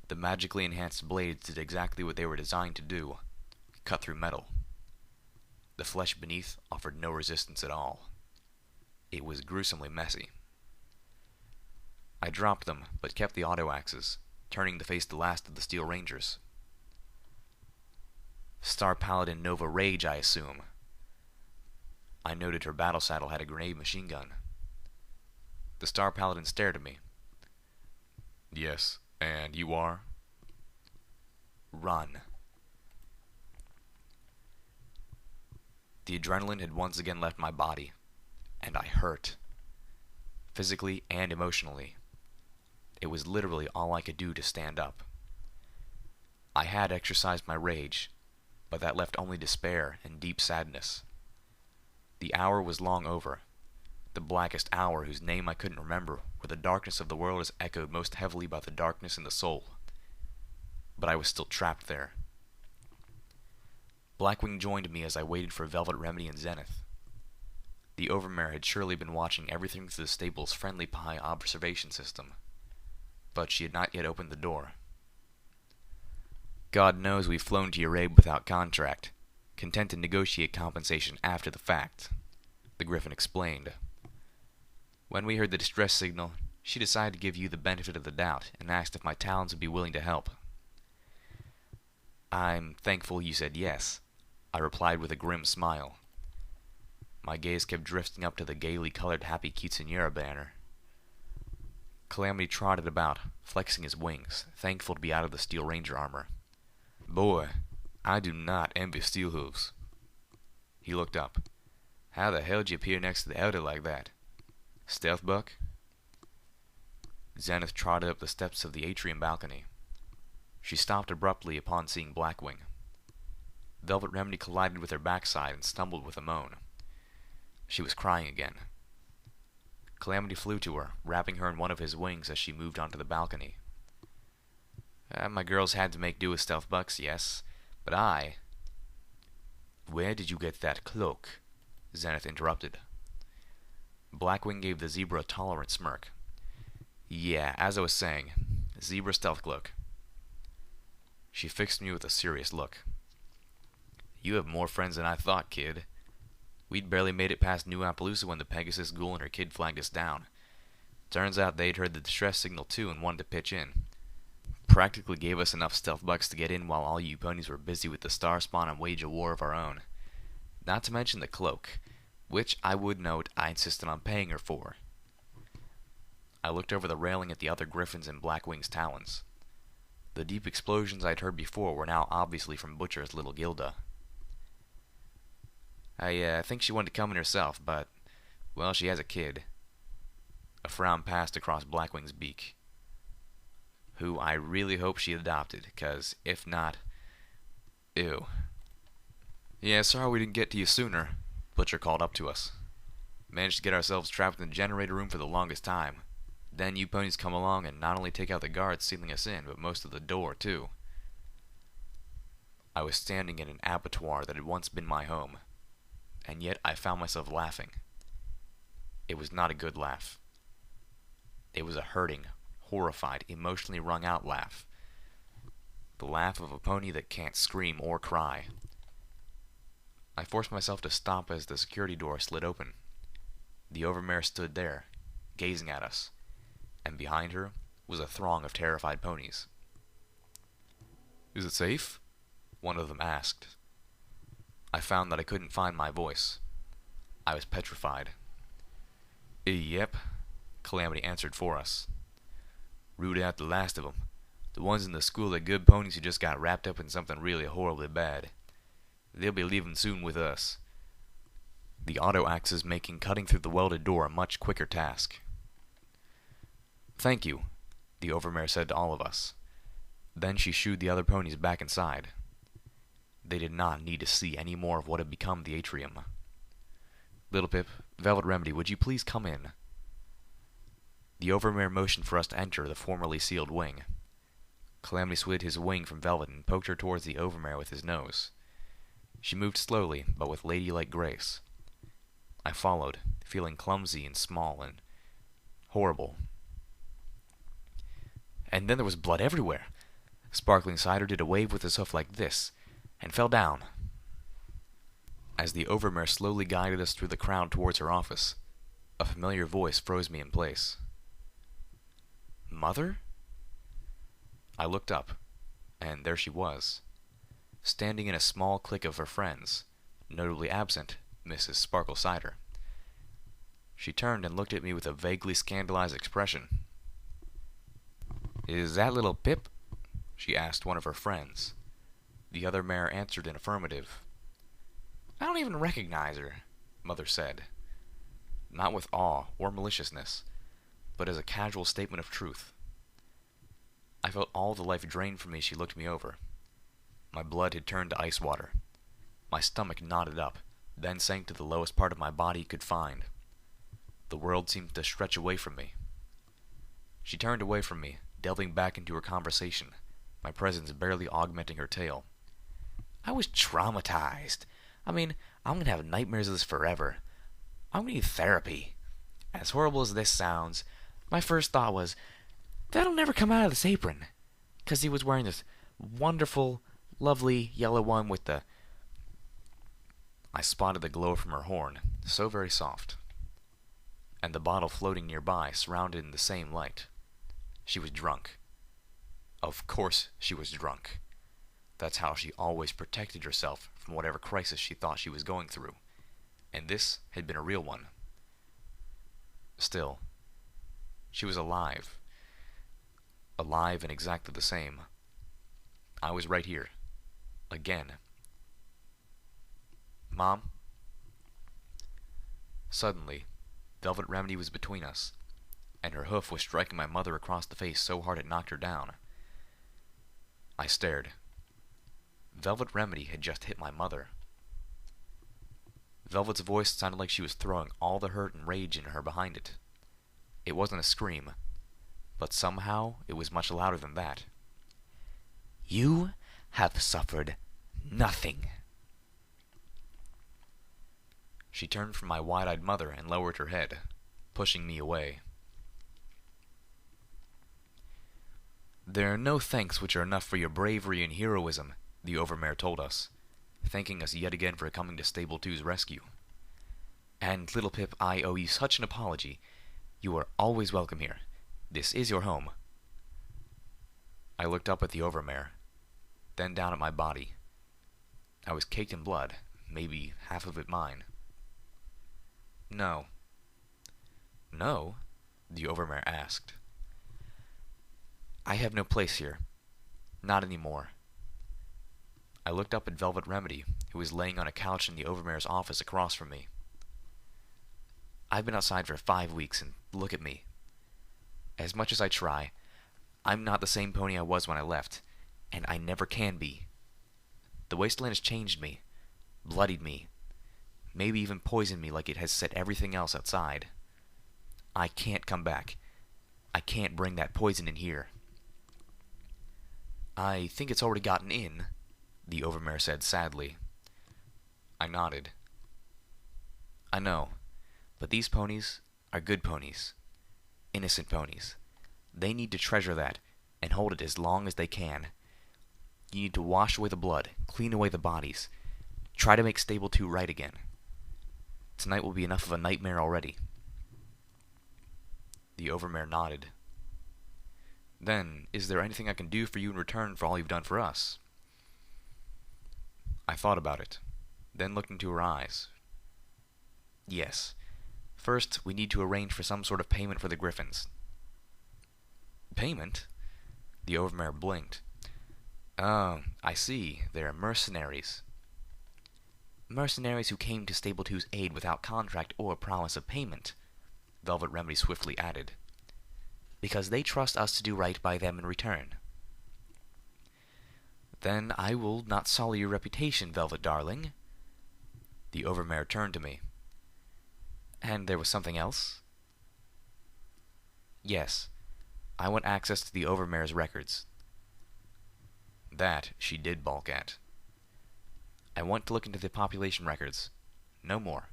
The magically enhanced blades did exactly what they were designed to do: cut through metal. The flesh beneath offered no resistance at all. It was gruesomely messy. I dropped them, but kept the auto axes, turning to face the last of the Steel Rangers. Star Paladin Nova Rage, I assume. I noted her battle saddle had a grenade machine gun. The Star Paladin stared at me. Yes, and you are? Run. The adrenaline had once again left my body, and I hurt. Physically and emotionally. It was literally all I could do to stand up. I had exercised my rage, but that left only despair and deep sadness. The hour was long over, the blackest hour whose name I couldn't remember, where the darkness of the world is echoed most heavily by the darkness in the soul. But I was still trapped there. Blackwing joined me as I waited for Velvet Remedy and Zenith. The Overmare had surely been watching everything through the stable's friendly pie observation system, but she had not yet opened the door. God knows we've flown to your aid without contract, content to negotiate compensation after the fact, the Griffin explained. When we heard the distress signal, she decided to give you the benefit of the doubt and asked if my talons would be willing to help. I'm thankful you said yes, I replied with a grim smile. My gaze kept drifting up to the gaily colored Happy Quinceañera banner. Calamity trotted about, flexing his wings, thankful to be out of the Steel Ranger armor. Boy, I do not envy Steelhooves. He looked up. How the hell did you appear next to the elder like that? Stealth buck? Zenith trotted up the steps of the atrium balcony. She stopped abruptly upon seeing Blackwing. Velvet Remedy collided with her backside and stumbled with a moan. She was crying again. Calamity flew to her, wrapping her in one of his wings as she moved onto the balcony. My girls had to make do with stealth bucks, yes, but I... Where did you get that cloak? Zenith interrupted. Blackwing gave the zebra a tolerant smirk. Yeah, as I was saying, zebra stealth cloak. She fixed me with a serious look. You have more friends than I thought, kid. We'd barely made it past New Appaloosa when the Pegasus Ghoul and her kid flagged us down. Turns out they'd heard the distress signal too and wanted to pitch in. Practically gave us enough stealth bucks to get in while all you ponies were busy with the star spawn and wage a war of our own. Not to mention the cloak, which I would note I insisted on paying her for. I looked over the railing at the other griffins in Blackwing's talons. The deep explosions I'd heard before were now obviously from Butcher's little Gilda. I think she wanted to come in herself, but, well, she has a kid. A frown passed across Blackwing's beak. Who I really hope she adopted, 'cause if not... Ew. Yeah, sorry we didn't get to you sooner, Butcher called up to us. Managed to get ourselves trapped in the generator room for the longest time. Then you ponies come along and not only take out the guards sealing us in, but most of the door, too. I was standing in an abattoir that had once been my home, and yet I found myself laughing. It was not a good laugh. It was a hurting, horrified, emotionally wrung out laugh. The laugh of a pony that can't scream or cry. I forced myself to stop as the security door slid open. The overmare stood there, gazing at us, and behind her was a throng of terrified ponies. Is it safe? One of them asked. I found that I couldn't find my voice. I was petrified. Yep, Calamity answered for us. Rooted out the last of 'em. The ones in the school are good ponies who just got wrapped up in something really horribly bad. They'll be leaving soon with us. The auto axes making cutting through the welded door a much quicker task. Thank you, the overmare said to all of us. Then she shooed the other ponies back inside. They did not need to see any more of what had become the atrium. Little Pip, Velvet Remedy, would you please come in? The overmare motioned for us to enter the formerly sealed wing. Calamity slid his wing from Velvet and poked her towards the overmare with his nose. She moved slowly, but with ladylike grace. I followed, feeling clumsy and small and horrible. And then there was blood everywhere. Sparkling Cider did a wave with his hoof like this, and fell down. As the overmare slowly guided us through the crowd towards her office, a familiar voice froze me in place. Mother? I looked up, and there she was, standing in a small clique of her friends, notably absent Mrs. Sparkle Cider. She turned and looked at me with a vaguely scandalized expression. Is that little Pip? She asked one of her friends. The other mare answered in affirmative. I don't even recognize her, Mother said, not with awe or maliciousness, but as a casual statement of truth. I felt all the life drained from me as she looked me over. My blood had turned to ice water. My stomach knotted up, then sank to the lowest part of my body it could find. The world seemed to stretch away from me. She turned away from me, delving back into her conversation, my presence barely augmenting her tale. I was traumatized. I'm gonna have nightmares of this forever. I'm gonna need therapy. As horrible as this sounds, my first thought was, that'll never come out of this apron. 'Cause he was wearing this wonderful, lovely yellow one with the... I spotted the glow from her horn, so very soft, and the bottle floating nearby, surrounded in the same light. She was drunk. Of course she was drunk. That's how she always protected herself from whatever crisis she thought she was going through, and this had been a real one. Still, she was alive. Alive and exactly the same. I was right here. Again. Mom? Suddenly, Velvet Remedy was between us, and her hoof was striking my mother across the face so hard it knocked her down. I stared. Velvet Remedy had just hit my mother. Velvet's voice sounded like she was throwing all the hurt and rage in her behind it. It wasn't a scream, but somehow it was much louder than that. You have suffered nothing. She turned from my wide-eyed mother and lowered her head, pushing me away. There are no thanks which are enough for your bravery and heroism, the overmare told us, thanking us yet again for coming to Stable 2's rescue. And, Little Pip, I owe you such an apology. You are always welcome here. This is your home. I looked up at the overmare, then down at my body. I was caked in blood, maybe half of it mine. No. No? The overmare asked. I have no place here. Not anymore. I looked up at Velvet Remedy, who was laying on a couch in the overmare's office across from me. I've been outside for 5 weeks, and look at me. As much as I try, I'm not the same pony I was when I left, and I never can be. The wasteland has changed me, bloodied me, maybe even poisoned me like it has set everything else outside. I can't come back. I can't bring that poison in here. I think it's already gotten in, the overmare said sadly. I nodded. I know, but these ponies, are good ponies. Innocent ponies. They need to treasure that and hold it as long as they can. You need to wash away the blood, clean away the bodies. Try to make Stable 2 right again. Tonight will be enough of a nightmare already. The Overmare nodded. Then, is there anything I can do for you in return for all you've done for us? I thought about it, then looked into her eyes. Yes. First, we need to arrange for some sort of payment for the Griffins. Payment? The Overmare blinked. Oh, I see. They're mercenaries. Mercenaries who came to Stable 2's aid without contract or promise of payment, Velvet Remedy swiftly added. Because they trust us to do right by them in return. Then I will not sully your reputation, Velvet darling. The Overmare turned to me. And there was something else? Yes. I want access to the Overmare's records. That she did balk at. I want to look into the population records. No more.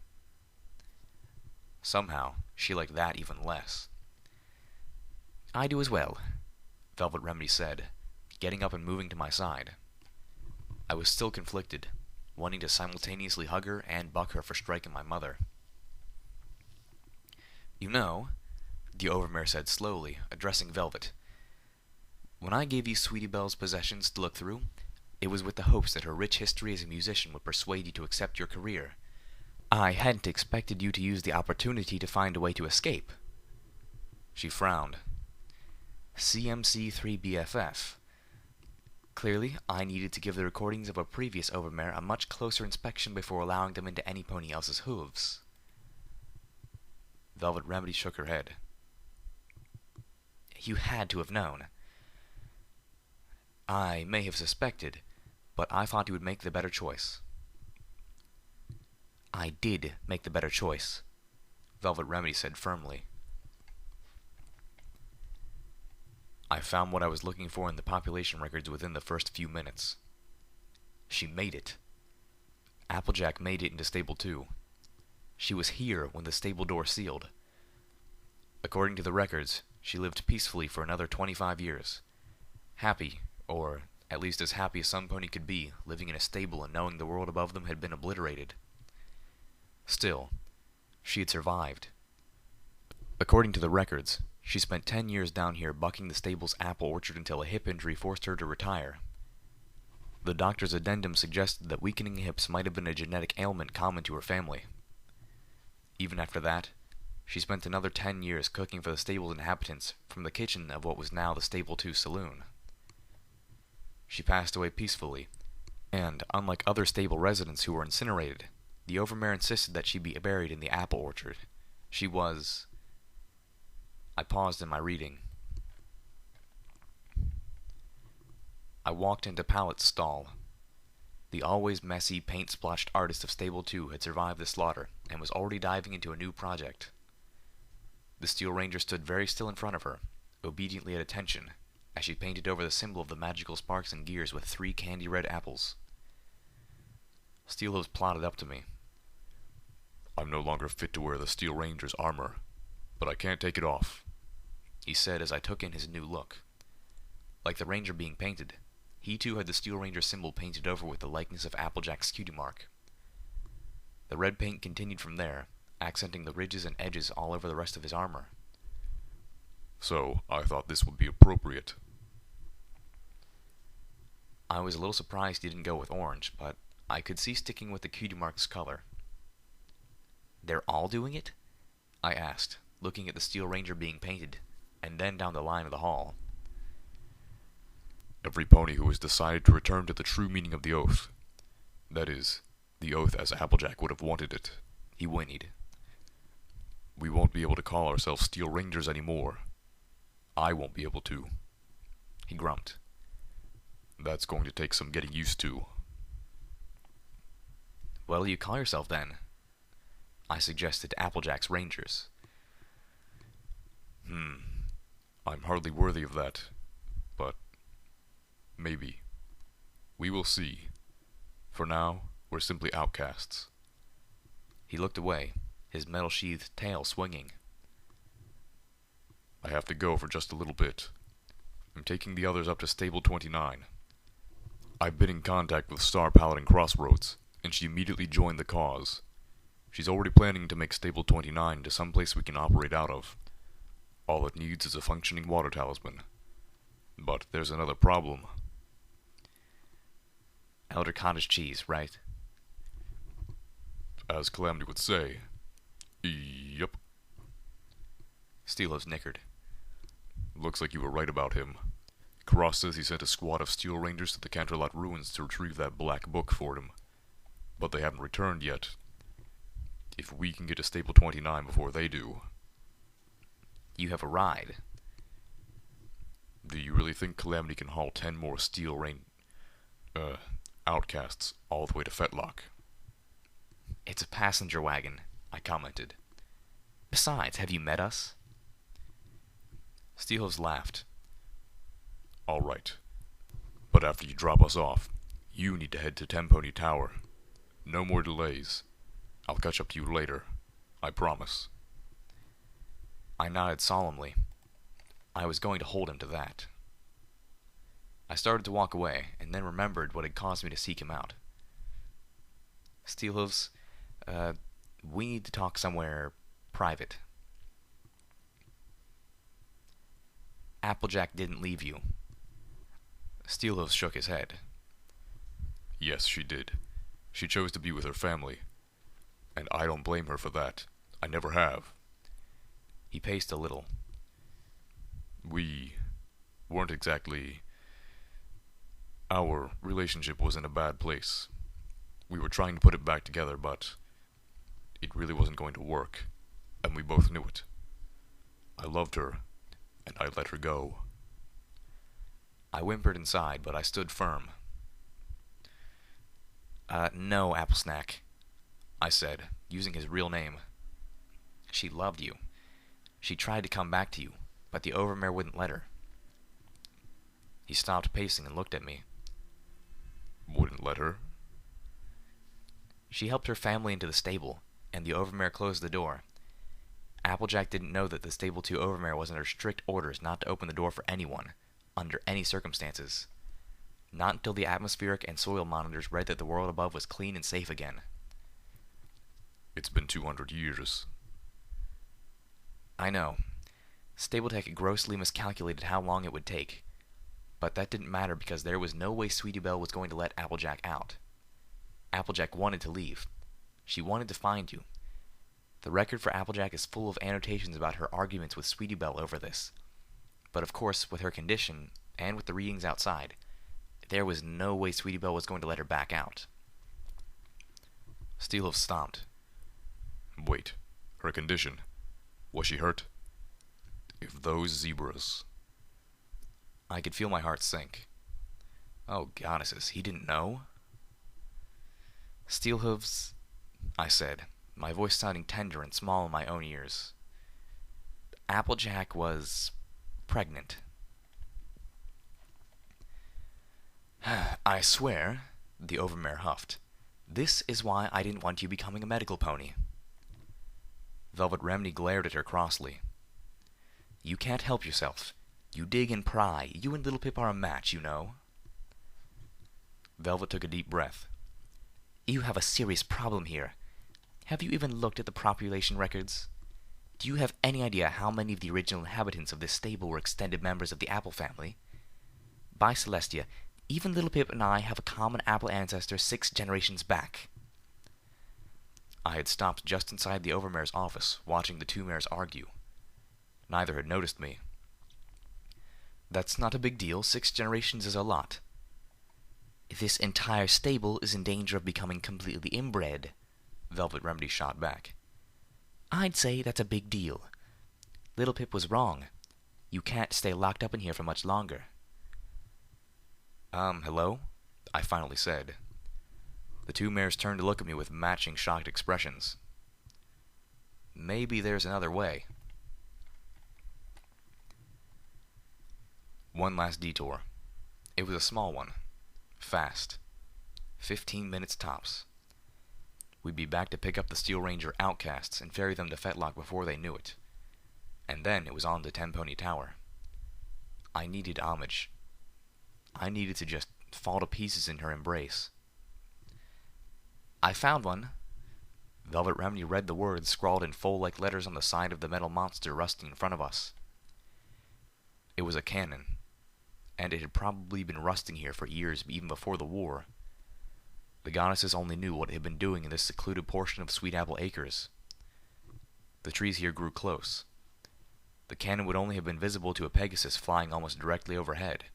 Somehow, she liked that even less. I do as well, Velvet Remedy said, getting up and moving to my side. I was still conflicted, wanting to simultaneously hug her and buck her for striking my mother. You know, the Overmare said slowly, addressing Velvet, when I gave you Sweetie Belle's possessions to look through, it was with the hopes that her rich history as a musician would persuade you to accept your career. I hadn't expected you to use the opportunity to find a way to escape. She frowned. CMC3BFF. Clearly, I needed to give the recordings of a previous Overmare a much closer inspection before allowing them into any pony else's hooves. Velvet Remedy shook her head. You had to have known. I may have suspected, but I thought you would make the better choice. I did make the better choice, Velvet Remedy said firmly. I found what I was looking for in the population records within the first few minutes. She made it. Applejack made it into Stable 2. She was here when the stable door sealed. According to the records, she lived peacefully for another 25 years. Happy, or at least as happy as some pony could be, living in a stable and knowing the world above them had been obliterated. Still, she had survived. According to the records, she spent 10 years down here bucking the stable's apple orchard until a hip injury forced her to retire. The doctor's addendum suggested that weakening hips might have been a genetic ailment common to her family. Even after that, she spent another 10 years cooking for the stable's inhabitants from the kitchen of what was now the Stable 2 saloon. She passed away peacefully, and, unlike other stable residents who were incinerated, the Overmare insisted that she be buried in the apple orchard. She was... I paused in my reading. I walked into Pallet's stall. The always messy, paint-splotched artist of Stable 2 had survived the slaughter and was already diving into a new project. The Steel Ranger stood very still in front of her, obediently at attention, as she painted over the symbol of the magical sparks and gears with 3 candy-red apples. Steelhooves plodded up to me. I'm no longer fit to wear the Steel Ranger's armor, but I can't take it off, he said as I took in his new look. Like the Ranger being painted, he too had the Steel Ranger symbol painted over with the likeness of Applejack's cutie mark. The red paint continued from there, accenting the ridges and edges all over the rest of his armor. So I thought this would be appropriate. I was a little surprised he didn't go with orange, but I could see sticking with the cutie mark's color. They're all doing it? I asked, looking at the Steel Ranger being painted, and then down the line of the hall. Every pony who has decided to return to the true meaning of the oath. That is, the oath as Applejack would have wanted it, he whinnied. We won't be able to call ourselves Steel Rangers anymore. I won't be able to, he grumped. That's going to take some getting used to. What'll you call yourself then? I suggested Applejack's Rangers. I'm hardly worthy of that, but maybe. We will see. For now, we're simply outcasts. He looked away, his metal-sheathed tail swinging. I have to go for just a little bit. I'm taking the others up to Stable 29. I've been in contact with Star Paladin Crossroads, and she immediately joined the cause. She's already planning to make Stable 29 into some place we can operate out of. All it needs is a functioning water talisman. But there's another problem. Elder cottage cheese, right? As Calamity would say. Yep. Steelhooves nickered. Looks like you were right about him. Cross says he sent a squad of Steel Rangers to the Canterlot ruins to retrieve that black book for him. But they haven't returned yet. If we can get to Stable 29 before they do... You have a ride. Do you really think Calamity can haul 10 more outcasts all the way to Fetlock? It's a passenger wagon, I commented. Besides, have you met us? Steelhooves laughed. All right. But after you drop us off, you need to head to Tempony Tower. No more delays. I'll catch up to you later. I promise. I nodded solemnly. I was going to hold him to that. I started to walk away, and then remembered what had caused me to seek him out. Steelhooves, we need to talk somewhere private. Applejack didn't leave you. Steelhooves shook his head. Yes, she did. She chose to be with her family. And I don't blame her for that. I never have. He paced a little. We weren't exactly... Our relationship was in a bad place. We were trying to put it back together, but it really wasn't going to work, and we both knew it. I loved her, and I let her go. I whimpered inside, but I stood firm. No, Applesnack, I said, using his real name. She loved you. She tried to come back to you, but the Overmare wouldn't let her. He stopped pacing and looked at me. Wouldn't let her? She helped her family into the stable, and the Overmare closed the door. Applejack didn't know that the Stable 2 Overmare was under strict orders not to open the door for anyone, under any circumstances. Not until the atmospheric and soil monitors read that the world above was clean and safe again. It's been 200 years. I know. Stable-Tech had grossly miscalculated how long it would take. But that didn't matter because there was no way Sweetie Belle was going to let Applejack out. Applejack wanted to leave. She wanted to find you. The record for Applejack is full of annotations about her arguments with Sweetie Belle over this. But of course, with her condition, and with the readings outside, there was no way Sweetie Belle was going to let her back out. Steelhooves stomped. Wait, her condition. Was she hurt? If those zebras... I could feel my heart sink. Oh, goddesses, he didn't know? Steelhooves, I said, my voice sounding tender and small in my own ears. Applejack was pregnant. I swear, the Overmare huffed, this is why I didn't want you becoming a medical pony. Velvet Remedy glared at her crossly. You can't help yourself. You dig and pry. You and Little Pip are a match, you know. Velvet took a deep breath. You have a serious problem here. Have you even looked at the population records? Do you have any idea how many of the original inhabitants of this stable were extended members of the Apple family? By Celestia, even Little Pip and I have a common Apple ancestor 6 generations back. I had stopped just inside the Overmare's office, watching the two mares argue. Neither had noticed me. That's not a big deal. 6 generations is a lot. This entire stable is in danger of becoming completely inbred, Velvet Remedy shot back. I'd say that's a big deal. Little Pip was wrong. You can't stay locked up in here for much longer. Hello? I finally said. The two mares turned to look at me with matching shocked expressions. Maybe there's another way. One last detour. It was a small one. Fast. 15 minutes tops. We'd be back to pick up the Steel Ranger outcasts and ferry them to Fetlock before they knew it. and then it was on the 10-pony tower. I needed homage. I needed to just fall to pieces in her embrace. "I found one." Velvet Remedy read the words scrawled in full-like letters on the side of the metal monster rusting in front of us. It was a cannon, and it had probably been rusting here for years even before the war. The goddesses only knew what it had been doing in this secluded portion of Sweet Apple Acres. The trees here grew close. The cannon would only have been visible to a Pegasus flying almost directly overhead.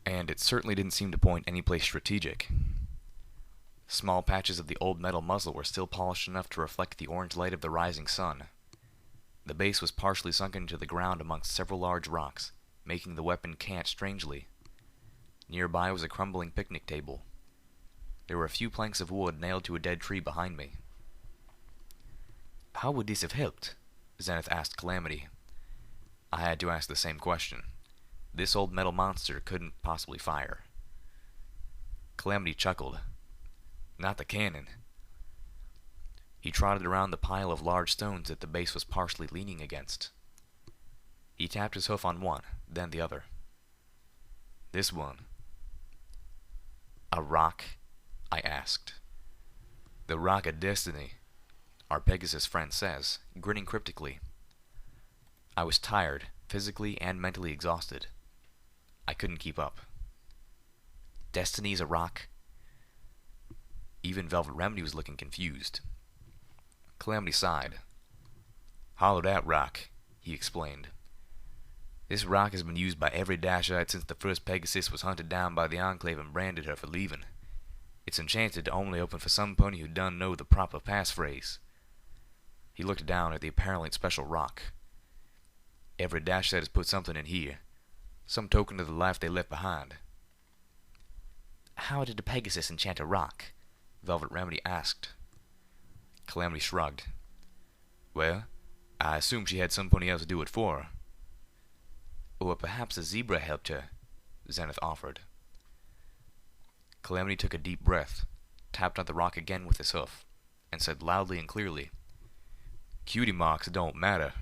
And it certainly didn't seem to point any place strategic. Small patches of the old metal muzzle were still polished enough to reflect the orange light of the rising sun. The base was partially sunken into the ground amongst several large rocks, making the weapon cant strangely. Nearby was a crumbling picnic table. There were a few planks of wood nailed to a dead tree behind me. "How would this have helped?" Zenith asked Calamity. I had to ask the same question. This old metal monster couldn't possibly fire. Calamity chuckled. "Not the cannon." He trotted around the pile of large stones that the base was partially leaning against. He tapped his hoof on one, then the other. "This one." "A rock?" I asked. "The rock of destiny," our Pegasus friend says, grinning cryptically. I was tired, physically and mentally exhausted. I couldn't keep up. "Destiny's a rock?" Even Velvet Remedy was looking confused. Calamity sighed. "Hollow that rock," he explained. "This rock has been used by every Dashite since the first Pegasus was hunted down by the Enclave and branded her for leaving. It's enchanted to only open for some pony who done know the proper passphrase." He looked down at the apparently special rock. "Every Dashite has put something in here, some token of the life they left behind." "How did a Pegasus enchant a rock?" Velvet Remedy asked. Calamity shrugged. "Well, I assume she had somebody else do it for her." "Or perhaps a zebra helped her," Zenith offered. Calamity took a deep breath, tapped on the rock again with his hoof, and said loudly and clearly, "Cutie marks don't matter.